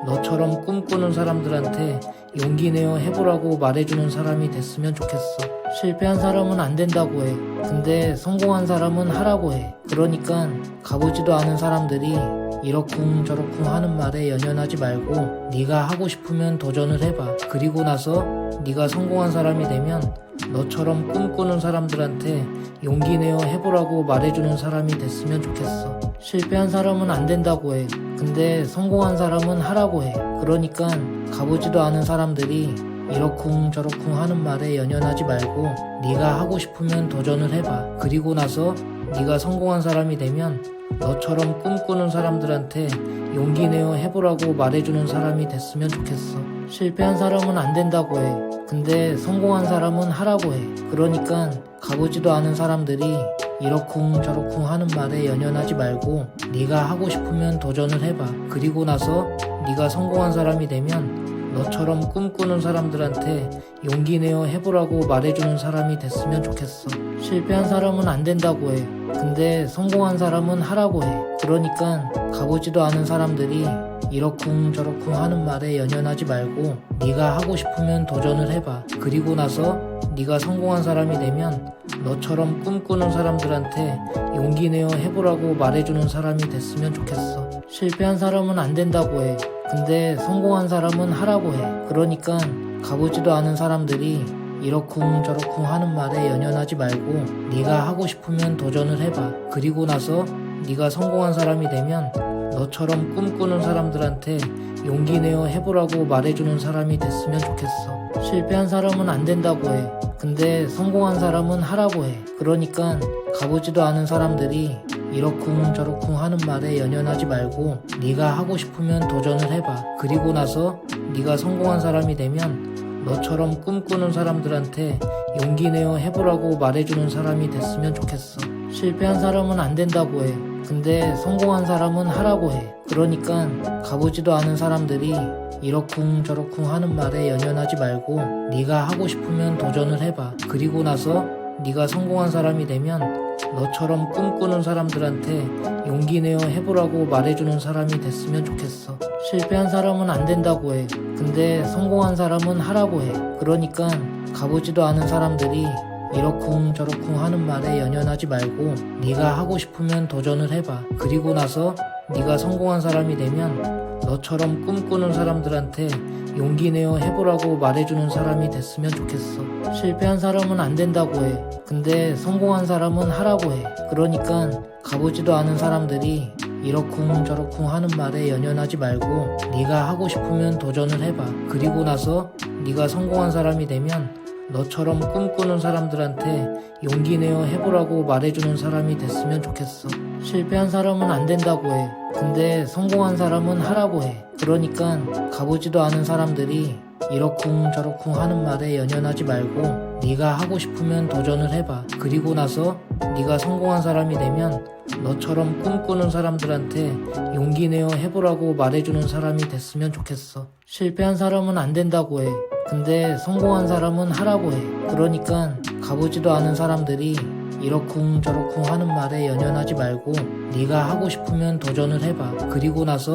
너처럼 꿈꾸는 사람들한테 용기 내어 해보라고 말해주는 사람이 됐으면 좋겠어. 실패한 사람은 안 된다고 해. 근데 성공한 사람은 하라고 해. 그러니까 가보지도 않은 사람들이 이러쿵저러쿵 하는 말에 연연하지 말고 네가 하고 싶으면 도전을 해봐. 그리고 나서 네가 성공한 사람이 되면 너처럼 꿈꾸는 사람들한테 용기 내어 해보라고 말해주는 사람이 됐으면 좋겠어. 실패한 사람은 안 된다고 해. 근데 성공한 사람은 하라고 해. 그러니까 가보지도 않은 사람들이 이러쿵저러쿵 하는 말에 연연하지 말고 네가 하고 싶으면 도전을 해봐. 그리고 나서 네가 성공한 사람이 되면 너처럼 꿈꾸는 사람들한테 용기 내어 해보라고 말해주는 사람이 됐으면 좋겠어. 실패한 사람은 안 된다고 해. 근데 성공한 사람은 하라고 해. 그러니까 가보지도 않은 사람들이 이러쿵저러쿵 하는 말에 연연하지 말고 네가 하고 싶으면 도전을 해봐. 그리고 나서 네가 성공한 사람이 되면 너처럼 꿈꾸는 사람들한테 용기 내어 해보라고 말해주는 사람이 됐으면 좋겠어. 실패한 사람은 안 된다고 해. 근데 성공한 사람은 하라고 해. 그러니까 가보지도 않은 사람들이 이러쿵저러쿵 하는 말에 연연하지 말고 네가 하고 싶으면 도전을 해봐. 그리고 나서 네가 성공한 사람이 되면 너처럼 꿈꾸는 사람들한테 용기 내어 해보라고 말해주는 사람이 됐으면 좋겠어. 실패한 사람은 안 된다고 해. 근데 성공한 사람은 하라고 해. 그러니까 가보지도 않은 사람들이 이러쿵저러쿵 하는 말에 연연하지 말고 네가 하고 싶으면 도전을 해봐. 그리고 나서 네가 성공한 사람이 되면 너처럼 꿈꾸는 사람들한테 용기 내어 해보라고 말해주는 사람이 됐으면 좋겠어. 실패한 사람은 안 된다고 해. 근데 성공한 사람은 하라고 해. 그러니까 가보지도 않은 사람들이 이러쿵저러쿵 하는 말에 연연하지 말고 네가 하고 싶으면 도전을 해봐. 그리고 나서 네가 성공한 사람이 되면 너처럼 꿈꾸는 사람들한테 용기 내어 해보라고 말해주는 사람이 됐으면 좋겠어. 실패한 사람은 안 된다고 해. 근데 성공한 사람은 하라고 해. 그러니까 가보지도 않은 사람들이 이러쿵저러쿵 하는 말에 연연하지 말고 네가 하고 싶으면 도전을 해봐. 그리고 나서 네가 성공한 사람이 되면 너처럼 꿈꾸는 사람들한테 용기 내어 해보라고 말해주는 사람이 됐으면 좋겠어. 실패한 사람은 안 된다고 해. 근데 성공한 사람은 하라고 해. 그러니까 가보지도 않은 사람들이 이러쿵저러쿵 하는 말에 연연하지 말고 네가 하고 싶으면 도전을 해봐. 그리고 나서 네가 성공한 사람이 되면 너처럼 꿈꾸는 사람들한테 용기 내어 해보라고 말해주는 사람이 됐으면 좋겠어. 실패한 사람은 안 된다고 해. 근데 성공한 사람은 하라고 해. 그러니까 가보지도 않은 사람들이 이러쿵저러쿵 하는 말에 연연하지 말고 네가 하고 싶으면 도전을 해봐. 그리고 나서 네가 성공한 사람이 되면 너처럼 꿈꾸는 사람들한테 용기 내어 해보라고 말해주는 사람이 됐으면 좋겠어. 실패한 사람은 안 된다고 해. 근데 성공한 사람은 하라고 해. 그러니까 가보지도 않은 사람들이 이러쿵저러쿵 하는 말에 연연하지 말고 네가 하고 싶으면 도전을 해봐. 그리고 나서 네가 성공한 사람이 되면 너처럼 꿈꾸는 사람들한테 용기 내어 해보라고 말해주는 사람이 됐으면 좋겠어. 실패한 사람은 안 된다고 해. 근데 성공한 사람은 하라고 해. 그러니까 가보지도 않은 사람들이 이러쿵저러쿵 하는 말에 연연하지 말고 네가 하고 싶으면 도전을 해봐. 그리고 나서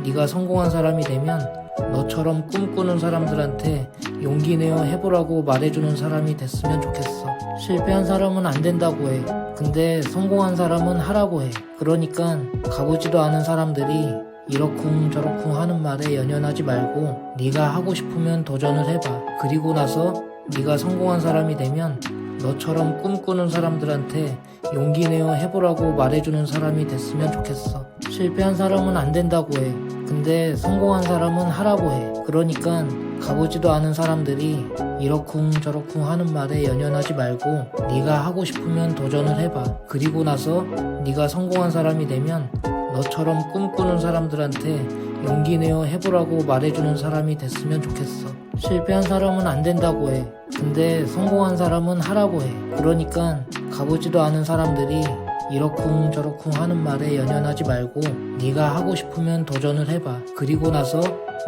네가 성공한 사람이 되면 너처럼 꿈꾸는 사람들한테 용기 내어 해보라고 말해주는 사람이 됐으면 좋겠어. 실패한 사람은 안 된다고 해. 근데 성공한 사람은 하라고 해. 그러니까 가보지도 않은 사람들이 이러쿵저러쿵 하는 말에 연연하지 말고 네가 하고 싶으면 도전을 해봐. 그리고 나서 네가 성공한 사람이 되면 너처럼 꿈꾸는 사람들한테 용기 내어 해보라고 말해주는 사람이 됐으면 좋겠어. 실패한 사람은 안 된다고 해. 근데 성공한 사람은 하라고 해. 그러니까 가보지도 않은 사람들이 이러쿵저러쿵 하는 말에 연연하지 말고 네가 하고 싶으면 도전을 해봐. 그리고 나서 네가 성공한 사람이 되면 너처럼 꿈꾸는 사람들한테 용기 내어 해보라고 말해주는 사람이 됐으면 좋겠어. 실패한 사람은 안 된다고 해. 근데 성공한 사람은 하라고 해. 그러니까 가보지도 않은 사람들이 이러쿵 저러쿵 하는 말에 연연하지 말고 네가 하고 싶으면 도전을 해봐. 그리고 나서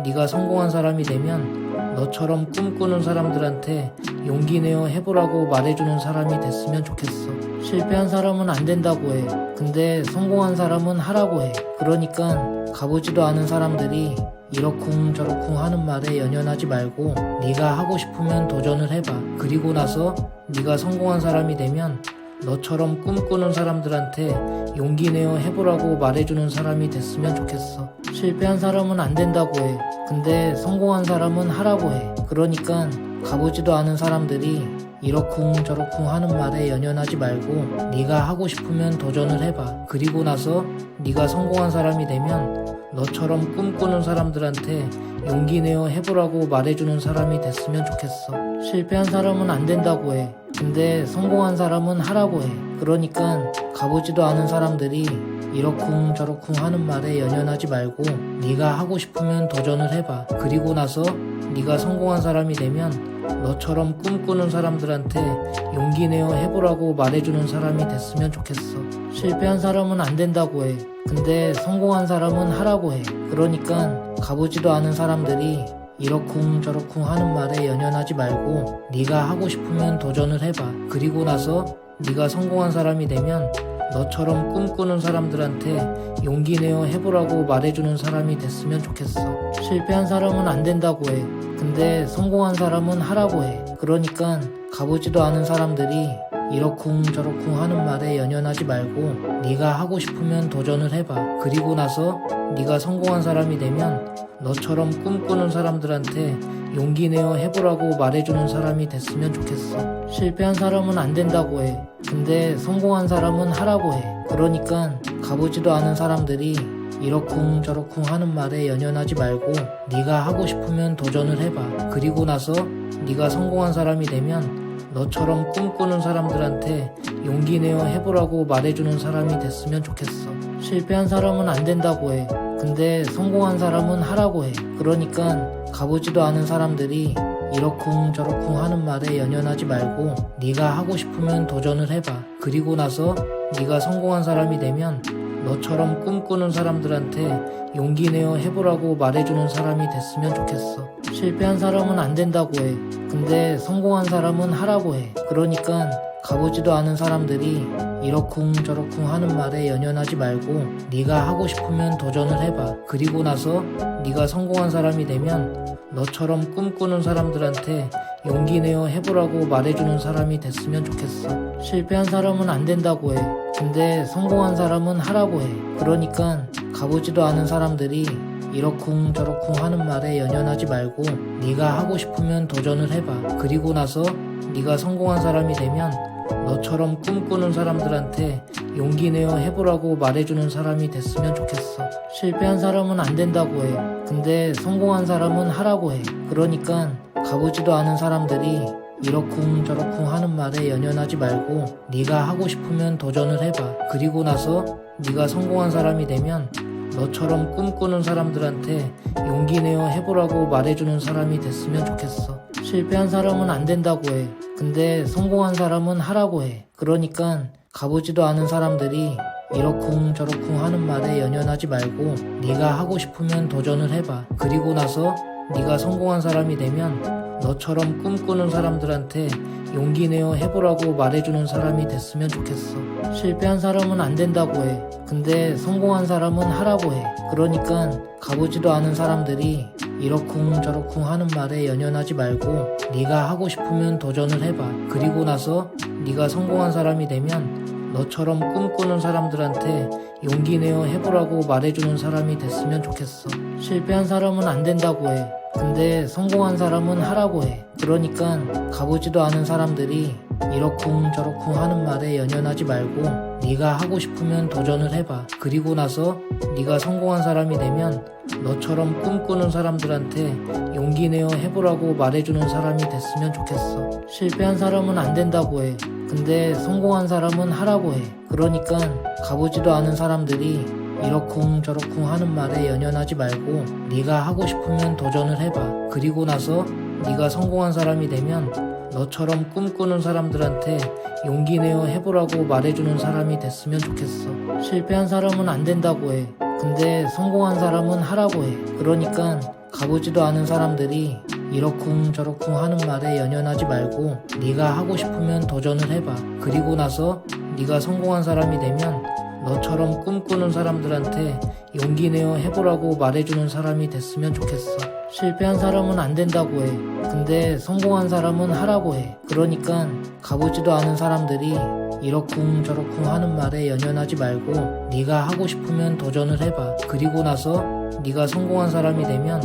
네가 성공한 사람이 되면 너처럼 꿈꾸는 사람들한테 용기 내어 해보라고 말해주는 사람이 됐으면 좋겠어. 실패한 사람은 안 된다고 해. 근데 성공한 사람은 하라고 해. 그러니까 가보지도 않은 사람들이 이러쿵 저러쿵 하는 말에 연연하지 말고 네가 하고 싶으면 도전을 해봐. 그리고 나서 네가 성공한 사람이 되면 너처럼 꿈꾸는 사람들한테 용기 내어 해보라고 말해주는 사람이 됐으면 좋겠어. 실패한 사람은 안 된다고 해. 근데 성공한 사람은 하라고 해. 그러니까 가보지도 않은 사람들이 이러쿵 저러쿵 하는 말에 연연하지 말고 네가 하고 싶으면 도전을 해봐. 그리고 나서 네가 성공한 사람이 되면 너처럼 꿈꾸는 사람들한테 용기 내어 해보라고 말해주는 사람이 됐으면 좋겠어. 실패한 사람은 안 된다고 해. 근데 성공한 사람은 하라고 해. 그러니까 가보지도 않은 사람들이 이러쿵 저러쿵 하는 말에 연연하지 말고 네가 하고 싶으면 도전을 해봐. 그리고 나서 네가 성공한 사람이 되면 너처럼 꿈꾸는 사람들한테 용기 내어 해보라고 말해주는 사람이 됐으면 좋겠어. 실패한 사람은 안 된다고 해. 근데 성공한 사람은 하라고 해. 그러니까 가보지도 않은 사람들이 이러쿵 저러쿵 하는 말에 연연하지 말고 네가 하고 싶으면 도전을 해봐. 그리고 나서 네가 성공한 사람이 되면 너처럼 꿈꾸는 사람들한테 용기 내어 해보라고 말해주는 사람이 됐으면 좋겠어. 실패한 사람은 안 된다고 해. 근데 성공한 사람은 하라고 해. 그러니까 가보지도 않은 사람들이 이러쿵 저러쿵 하는 말에 연연하지 말고 네가 하고 싶으면 도전을 해봐. 그리고 나서 네가 성공한 사람이 되면 너처럼 꿈꾸는 사람들한테 용기 내어 해보라고 말해주는 사람이 됐으면 좋겠어. 실패한 사람은 안 된다고 해. 근데 성공한 사람은 하라고 해. 그러니까 가보지도 않은 사람들이 이러쿵 저러쿵 하는 말에 연연하지 말고 네가 하고 싶으면 도전을 해봐. 그리고 나서 네가 성공한 사람이 되면 너처럼 꿈꾸는 사람들한테 용기 내어 해보라고 말해주는 사람이 됐으면 좋겠어. 실패한 사람은 안 된다고 해. 근데 성공한 사람은 하라고 해. 그러니까 가보지도 않은 사람들이 이러쿵 저러쿵 하는 말에 연연하지 말고 네가 하고 싶으면 도전을 해봐. 그리고 나서 네가 성공한 사람이 되면 너처럼 꿈꾸는 사람들한테 용기 내어 해보라고 말해주는 사람이 됐으면 좋겠어. 실패한 사람은 안 된다고 해. 근데 성공한 사람은 하라고 해. 그러니까 가보지도 않은 사람들이 이러쿵 저러쿵 하는 말에 연연하지 말고 네가 하고 싶으면 도전을 해봐. 그리고 나서 네가 성공한 사람이 되면 너처럼 꿈꾸는 사람들한테 용기 내어 해보라고 말해주는 사람이 됐으면 좋겠어. 실패한 사람은 안 된다고 해. 근데 성공한 사람은 하라고 해. 그러니까 가보지도 않은 사람들이 이러쿵 저러쿵 하는 말에 연연하지 말고 네가 하고 싶으면 도전을 해봐. 그리고 나서 네가 성공한 사람이 되면 너처럼 꿈꾸는 사람들한테 용기 내어 해보라고 말해주는 사람이 됐으면 좋겠어. 실패한 사람은 안 된다고 해. 근데 성공한 사람은 하라고 해. 그러니까 가보지도 않은 사람들이 이러쿵 저러쿵 하는 말에 연연하지 말고 네가 하고 싶으면 도전을 해봐. 그리고 나서 네가 성공한 사람이 되면 너처럼 꿈꾸는 사람들한테 용기 내어 해보라고 말해주는 사람이 됐으면 좋겠어. 실패한 사람은 안 된다고 해. 근데 성공한 사람은 하라고 해. 그러니까 가보지도 않은 사람들이 이러쿵 저러쿵 하는 말에 연연하지 말고 네가 하고 싶으면 도전을 해봐. 그리고 나서 네가 성공한 사람이 되면 너처럼 꿈꾸는 사람들한테 용기 내어 해보라고 말해주는 사람이 됐으면 좋겠어. 실패한 사람은 안 된다고 해. 근데 성공한 사람은 하라고 해. 그러니까 가보지도 않은 사람들이 이러쿵 저러쿵 하는 말에 연연하지 말고 네가 하고 싶으면 도전을 해봐. 그리고 나서 네가 성공한 사람이 되면 너처럼 꿈꾸는 사람들한테 용기 내어 해보라고 말해주는 사람이 됐으면 좋겠어. 실패한 사람은 안 된다고 해. 근데 성공한 사람은 하라고 해. 그러니까 가보지도 않은 사람들이 이러쿵 저러쿵 하는 말에 연연하지 말고 네가 하고 싶으면 도전을 해봐. 그리고 나서 네가 성공한 사람이 되면 너처럼 꿈꾸는 사람들한테 용기 내어 해보라고 말해주는 사람이 됐으면 좋겠어. 실패한 사람은 안 된다고 해. 근데 성공한 사람은 하라고 해. 그러니까 가보지도 않은 사람들이 이러쿵저러쿵 하는 말에 연연하지 말고 네가 하고 싶으면 도전을 해봐. 그리고 나서 네가 성공한 사람이 되면 너처럼 꿈꾸는 사람들한테 용기 내어 해보라고 말해주는 사람이 됐으면 좋겠어. 실패한 사람은 안 된다고 해. 근데 성공한 사람은 하라고 해. 그러니까 가보지도 않은 사람들이 이러쿵저러쿵 하는 말에 연연하지 말고 네가 하고 싶으면 도전을 해봐. 그리고 나서 네가 성공한 사람이 되면 너처럼 꿈꾸는 사람들한테 용기 내어 해보라고 말해주는 사람이 됐으면 좋겠어. 실패한 사람은 안 된다고 해. 근데 성공한 사람은 하라고 해. 그러니까 가보지도 않은 사람들이 이러쿵저러쿵 하는 말에 연연하지 말고 네가 하고 싶으면 도전을 해봐. 그리고 나서 네가 성공한 사람이 되면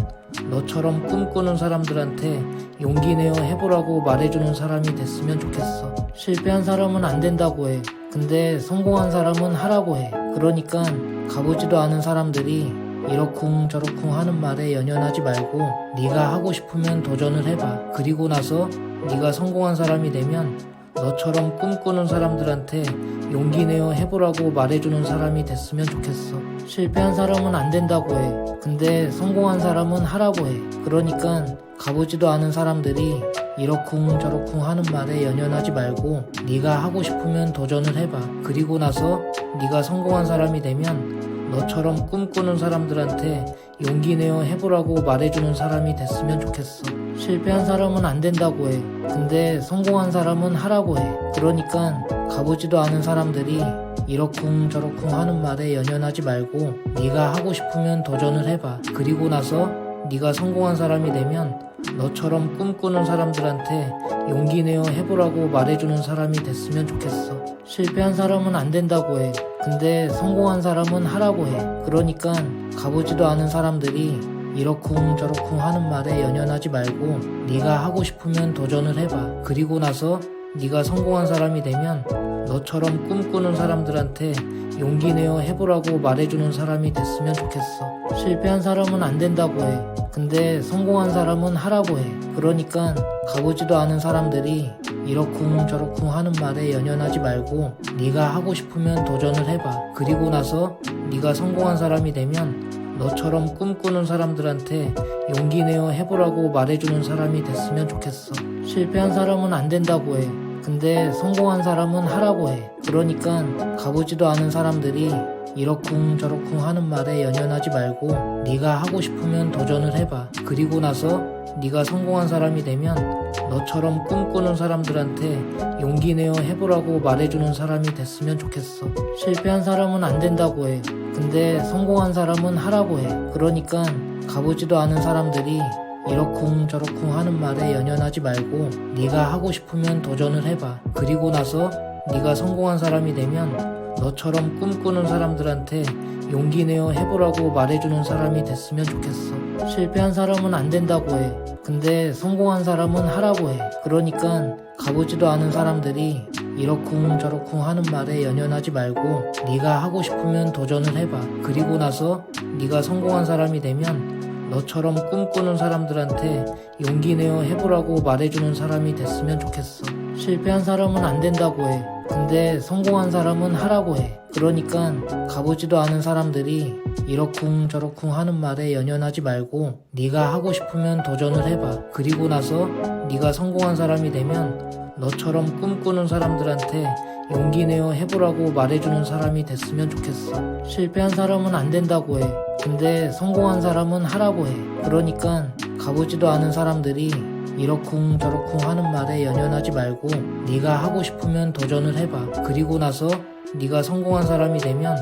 너처럼 꿈꾸는 사람들한테 용기 내어 해보라고 말해주는 사람이 됐으면 좋겠어. 실패한 사람은 안 된다고 해. 근데 성공한 사람은 하라고 해. 그러니까 가보지도 않은 사람들이 이러쿵저러쿵 하는 말에 연연하지 말고 네가 하고 싶으면 도전을 해봐. 그리고 나서 네가 성공한 사람이 되면 너처럼 꿈꾸는 사람들한테 용기 내어 해보라고 말해주는 사람이 됐으면 좋겠어. 실패한 사람은 안 된다고 해. 근데 성공한 사람은 하라고 해. 그러니까 가보지도 않은 사람들이 이러쿵저러쿵 하는 말에 연연하지 말고 네가 하고 싶으면 도전을 해봐. 그리고 나서 네가 성공한 사람이 되면 너처럼 꿈꾸는 사람들한테 용기 내어 해보라고 말해주는 사람이 됐으면 좋겠어. 실패한 사람은 안 된다고 해. 근데 성공한 사람은 하라고 해. 그러니까 가보지도 않은 사람들이 이러쿵저러쿵 하는 말에 연연하지 말고 네가 하고 싶으면 도전을 해봐. 그리고 나서 네가 성공한 사람이 되면 너처럼 꿈꾸는 사람들한테 용기 내어 해보라고 말해주는 사람이 됐으면 좋겠어. 실패한 사람은 안 된다고 해. 근데 성공한 사람은 하라고 해. 그러니까 가보지도 않은 사람들이 이러쿵저러쿵 하는 말에 연연하지 말고 네가 하고 싶으면 도전을 해봐. 그리고 나서 네가 성공한 사람이 되면 너처럼 꿈꾸는 사람들한테 용기 내어 해보라고 말해주는 사람이 됐으면 좋겠어. 실패한 사람은 안 된다고 해. 근데 성공한 사람은 하라고 해. 그러니까 가보지도 않은 사람들이 이러쿵저러쿵 하는 말에 연연하지 말고 네가 하고 싶으면 도전을 해봐. 그리고 나서 네가 성공한 사람이 되면 너처럼 꿈꾸는 사람들한테 용기 내어 해보라고 말해주는 사람이 됐으면 좋겠어. 실패한 사람은 안 된다고 해. 근데 성공한 사람은 하라고 해. 그러니까 가보지도 않은 사람들이 이러쿵저러쿵 하는 말에 연연하지 말고 네가 하고 싶으면 도전을 해봐. 그리고 나서 네가 성공한 사람이 되면 너처럼 꿈꾸는 사람들한테 용기 내어 해보라고 말해주는 사람이 됐으면 좋겠어. 실패한 사람은 안 된다고 해. 근데 성공한 사람은 하라고 해. 그러니까 가보지도 않은 사람들이 이러쿵저러쿵 하는 말에 연연하지 말고 네가 하고 싶으면 도전을 해봐. 그리고 나서 네가 성공한 사람이 되면 너처럼 꿈꾸는 사람들한테 용기 내어 해보라고 말해주는 사람이 됐으면 좋겠어. 실패한 사람은 안 된다고 해. 근데 성공한 사람은 하라고 해. 그러니까 가보지도 않은 사람들이 이러쿵저러쿵 하는 말에 연연하지 말고 네가 하고 싶으면 도전을 해봐. 그리고 나서 네가 성공한 사람이 되면 너처럼 꿈꾸는 사람들한테 용기 내어 해보라고 말해주는 사람이 됐으면 좋겠어. 실패한 사람은 안 된다고 해. 근데 성공한 사람은 하라고 해. 그러니까 가보지도 않은 사람들이 이러쿵저러쿵 하는 말에 연연하지 말고 네가 하고 싶으면 도전을 해봐. 그리고 나서 네가 성공한 사람이 되면 너처럼 꿈꾸는 사람들한테 용기 내어 해보라고 말해주는 사람이 됐으면 좋겠어. 실패한 사람은 안 된다고 해. 근데 성공한 사람은 하라고 해. 그러니까 가보지도 않은 사람들이 이러쿵저러쿵 하는 말에 연연하지 말고 네가 하고 싶으면 도전을 해봐. 그리고 나서 네가 성공한 사람이 되면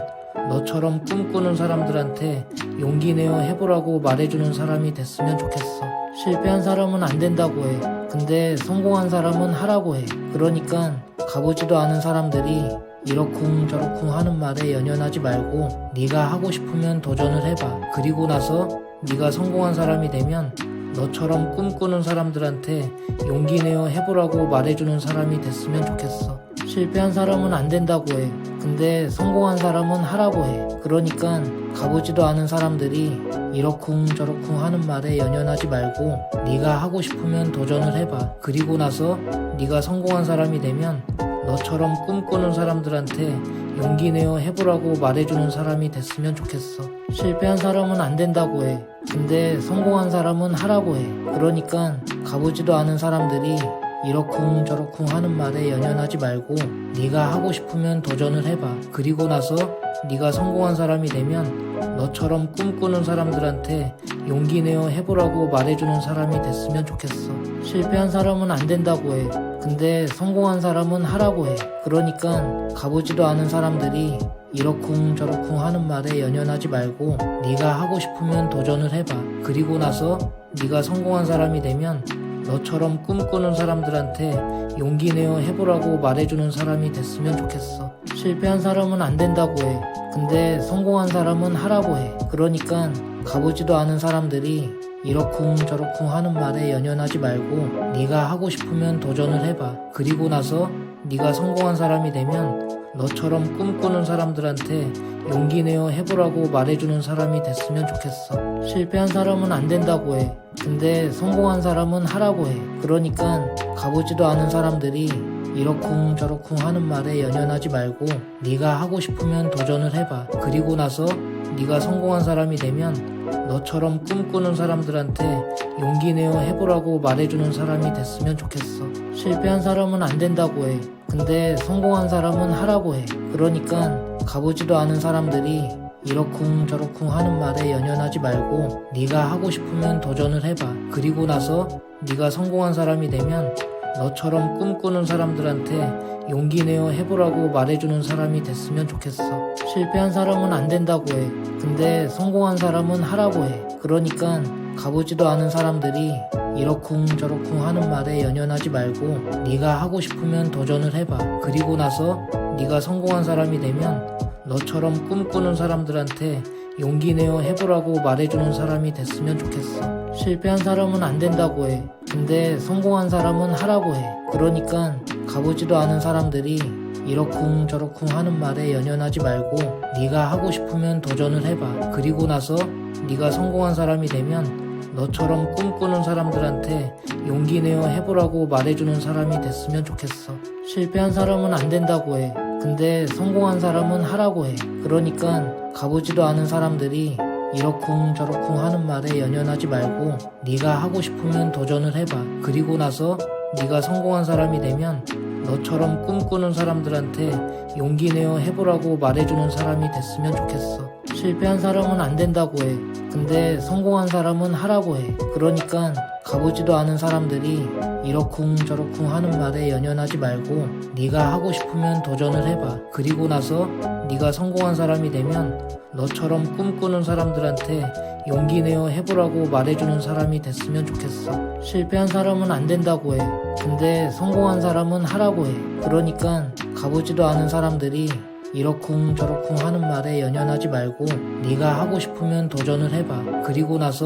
너처럼 꿈꾸는 사람들한테 용기 내어 해보라고 말해주는 사람이 됐으면 좋겠어. 실패한 사람은 안 된다고 해. 근데 성공한 사람은 하라고 해. 그러니까 가보지도 않은 사람들이 이러쿵저러쿵 하는 말에 연연하지 말고 네가 하고 싶으면 도전을 해봐. 그리고 나서 네가 성공한 사람이 되면 너처럼 꿈꾸는 사람들한테 용기 내어 해보라고 말해주는 사람이 됐으면 좋겠어. 실패한 사람은 안 된다고 해. 근데 성공한 사람은 하라고 해. 그러니까 가보지도 않은 사람들이 이러쿵저러쿵 하는 말에 연연하지 말고 네가 하고 싶으면 도전을 해봐. 그리고 나서 네가 성공한 사람이 되면 너처럼 꿈꾸는 사람들한테 용기 내어 해보라고 말해주는 사람이 됐으면 좋겠어. 실패한 사람은 안 된다고 해. 근데 성공한 사람은 하라고 해. 그러니까 가보지도 않은 사람들이 이러쿵 저러쿵 하는 말에 연연하지 말고 네가 하고 싶으면 도전을 해봐. 그리고 나서 네가 성공한 사람이 되면 너처럼 꿈꾸는 사람들한테 용기 내어 해보라고 말해주는 사람이 됐으면 좋겠어. 실패한 사람은 안 된다고 해. 근데 성공한 사람은 하라고 해. 그러니까 가보지도 않은 사람들이 이러쿵 저러쿵 하는 말에 연연하지 말고 네가 하고 싶으면 도전을 해봐. 그리고 나서 네가 성공한 사람이 되면 너처럼 꿈꾸는 사람들한테 용기 내어 해보라고 말해주는 사람이 됐으면 좋겠어. 실패한 사람은 안 된다고 해. 근데 성공한 사람은 하라고 해. 그러니까 가보지도 않은 사람들이 이러쿵 저러쿵 하는 말에 연연하지 말고 네가 하고 싶으면 도전을 해봐. 그리고 나서 네가 성공한 사람이 되면 너처럼 꿈꾸는 사람들한테 용기 내어 해보라고 말해주는 사람이 됐으면 좋겠어. 실패한 사람은 안 된다고 해. 근데 성공한 사람은 하라고 해. 그러니까 가보지도 않은 사람들이 이러쿵 저러쿵 하는 말에 연연하지 말고 네가 하고 싶으면 도전을 해봐. 그리고 나서 네가 성공한 사람이 되면 너처럼 꿈꾸는 사람들한테 용기 내어 해보라고 말해주는 사람이 됐으면 좋겠어. 실패한 사람은 안 된다고 해. 근데 성공한 사람은 하라고 해. 그러니까 가보지도 않은 사람들이 이러쿵 저러쿵 하는 말에 연연하지 말고 네가 하고 싶으면 도전을 해봐. 그리고 나서 네가 성공한 사람이 되면 너처럼 꿈꾸는 사람들한테 용기 내어 해보라고 말해주는 사람이 됐으면 좋겠어. 실패한 사람은 안 된다고 해. 근데 성공한 사람은 하라고 해. 그러니까 가보지도 않은 사람들이 이러쿵 저러쿵 하는 말에 연연하지 말고 네가 하고 싶으면 도전을 해봐. 그리고 나서 네가 성공한 사람이 되면 너처럼 꿈꾸는 사람들한테 용기 내어 해보라고 말해주는 사람이 됐으면 좋겠어. 실패한 사람은 안 된다고 해. 근데 성공한 사람은 하라고 해. 그러니까 가보지도 않은 사람들이 이러쿵 저러쿵 하는 말에 연연하지 말고 네가 하고 싶으면 도전을 해봐. 그리고 나서 네가 성공한 사람이 되면 너처럼 꿈꾸는 사람들한테 용기 내어 해보라고 말해주는 사람이 됐으면 좋겠어. 실패한 사람은 안 된다고 해. 근데 성공한 사람은 하라고 해. 그러니까 가보지도 않은 사람들이 이러쿵 저러쿵 하는 말에 연연하지 말고 네가 하고 싶으면 도전을 해봐. 그리고 나서 네가 성공한 사람이 되면 너처럼 꿈꾸는 사람들한테 용기 내어 해보라고 말해주는 사람이 됐으면 좋겠어. 실패한 사람은 안 된다고 해. 근데 성공한 사람은 하라고 해. 그러니까 가보지도 않은 사람들이 이러쿵 저러쿵 하는 말에 연연하지 말고 네가 하고 싶으면 도전을 해봐. 그리고 나서 네가 성공한 사람이 되면 너처럼 꿈꾸는 사람들한테 용기 내어 해보라고 말해주는 사람이 됐으면 좋겠어. 실패한 사람은 안 된다고 해. 근데 성공한 사람은 하라고 해. 그러니까 가보지도 않은 사람들이 이러쿵 저러쿵 하는 말에 연연하지 말고 네가 하고 싶으면 도전을 해봐. 그리고 나서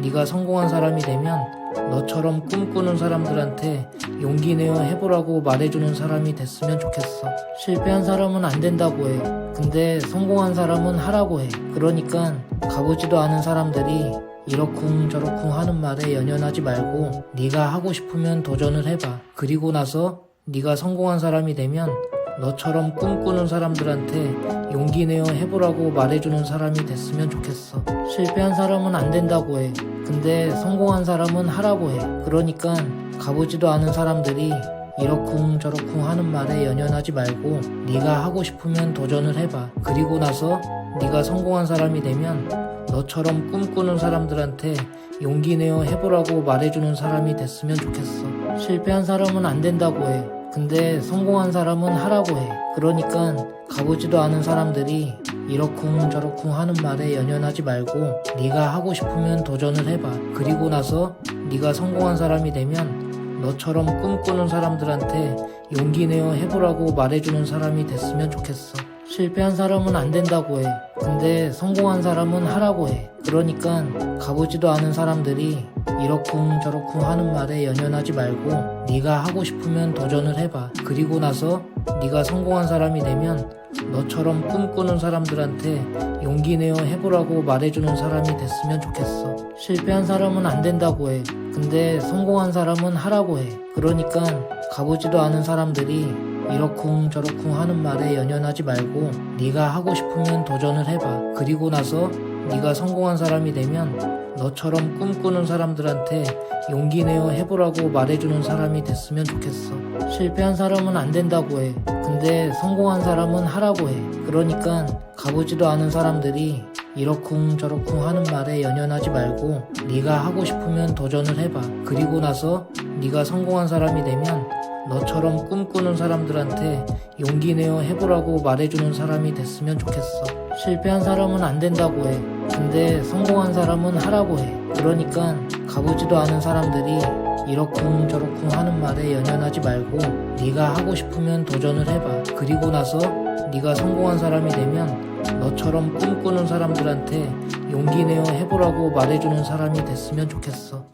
네가 성공한 사람이 되면 너처럼 꿈꾸는 사람들한테 용기 내어 해보라고 말해주는 사람이 됐으면 좋겠어. 실패한 사람은 안 된다고 해. 근데 성공한 사람은 하라고 해. 그러니까 가보지도 않은 사람들이 이러쿵 저러쿵 하는 말에 연연하지 말고 네가 하고 싶으면 도전을 해봐. 그리고 나서 네가 성공한 사람이 되면 너처럼 꿈꾸는 사람들한테 용기 내어 해보라고 말해주는 사람이 됐으면 좋겠어. 실패한 사람은 안 된다고 해. 근데 성공한 사람은 하라고 해. 그러니까 가보지도 않은 사람들이 이러쿵 저러쿵 하는 말에 연연하지 말고 네가 하고 싶으면 도전을 해봐. 그리고 나서 네가 성공한 사람이 되면 너처럼 꿈꾸는 사람들한테 용기 내어 해보라고 말해주는 사람이 됐으면 좋겠어. 실패한 사람은 안 된다고 해. 근데 성공한 사람은 하라고 해. 그러니까 가보지도 않은 사람들이 이러쿵 저러쿵 하는 말에 연연하지 말고 네가 하고 싶으면 도전을 해봐. 그리고 나서 네가 성공한 사람이 되면 너처럼 꿈꾸는 사람들한테 용기 내어 해보라고 말해주는 사람이 됐으면 좋겠어. 실패한 사람은 안 된다고 해. 근데 성공한 사람은 하라고 해. 그러니까 가보지도 않은 사람들이 이러쿵 저러쿵 하는 말에 연연하지 말고 네가 하고 싶으면 도전을 해봐. 그리고 나서 네가 성공한 사람이 되면 너처럼 꿈꾸는 사람들한테 용기 내어 해보라고 말해주는 사람이 됐으면 좋겠어. 실패한 사람은 안 된다고 해. 근데 성공한 사람은 하라고 해. 그러니까 가보지도 않은 사람들이 이러쿵저러쿵 하는 말에 연연하지 말고 네가 하고 싶으면 도전을 해봐. 그리고 나서 네가 성공한 사람이 되면 너처럼 꿈꾸는 사람들한테 용기 내어 해보라고 말해주는 사람이 됐으면 좋겠어. 실패한 사람은 안 된다고 해. 근데 성공한 사람은 하라고 해. 그러니까 가보지도 않은 사람들이 이러쿵저러쿵 하는 말에 연연하지 말고 네가 하고 싶으면 도전을 해봐. 그리고 나서 네가 성공한 사람이 되면 너처럼 꿈꾸는 사람들한테 용기 내어 해보라고 말해주는 사람이 됐으면 좋겠어. 실패한 사람은 안 된다고 해. 근데 성공한 사람은 하라고 해. 그러니까 가보지도 않은 사람들이 이러쿵저러쿵 하는 말에 연연하지 말고 네가 하고 싶으면 도전을 해봐. 그리고 나서 네가 성공한 사람이 되면 너처럼 꿈꾸는 사람들한테 용기 내어 해보라고 말해주는 사람이 됐으면 좋겠어.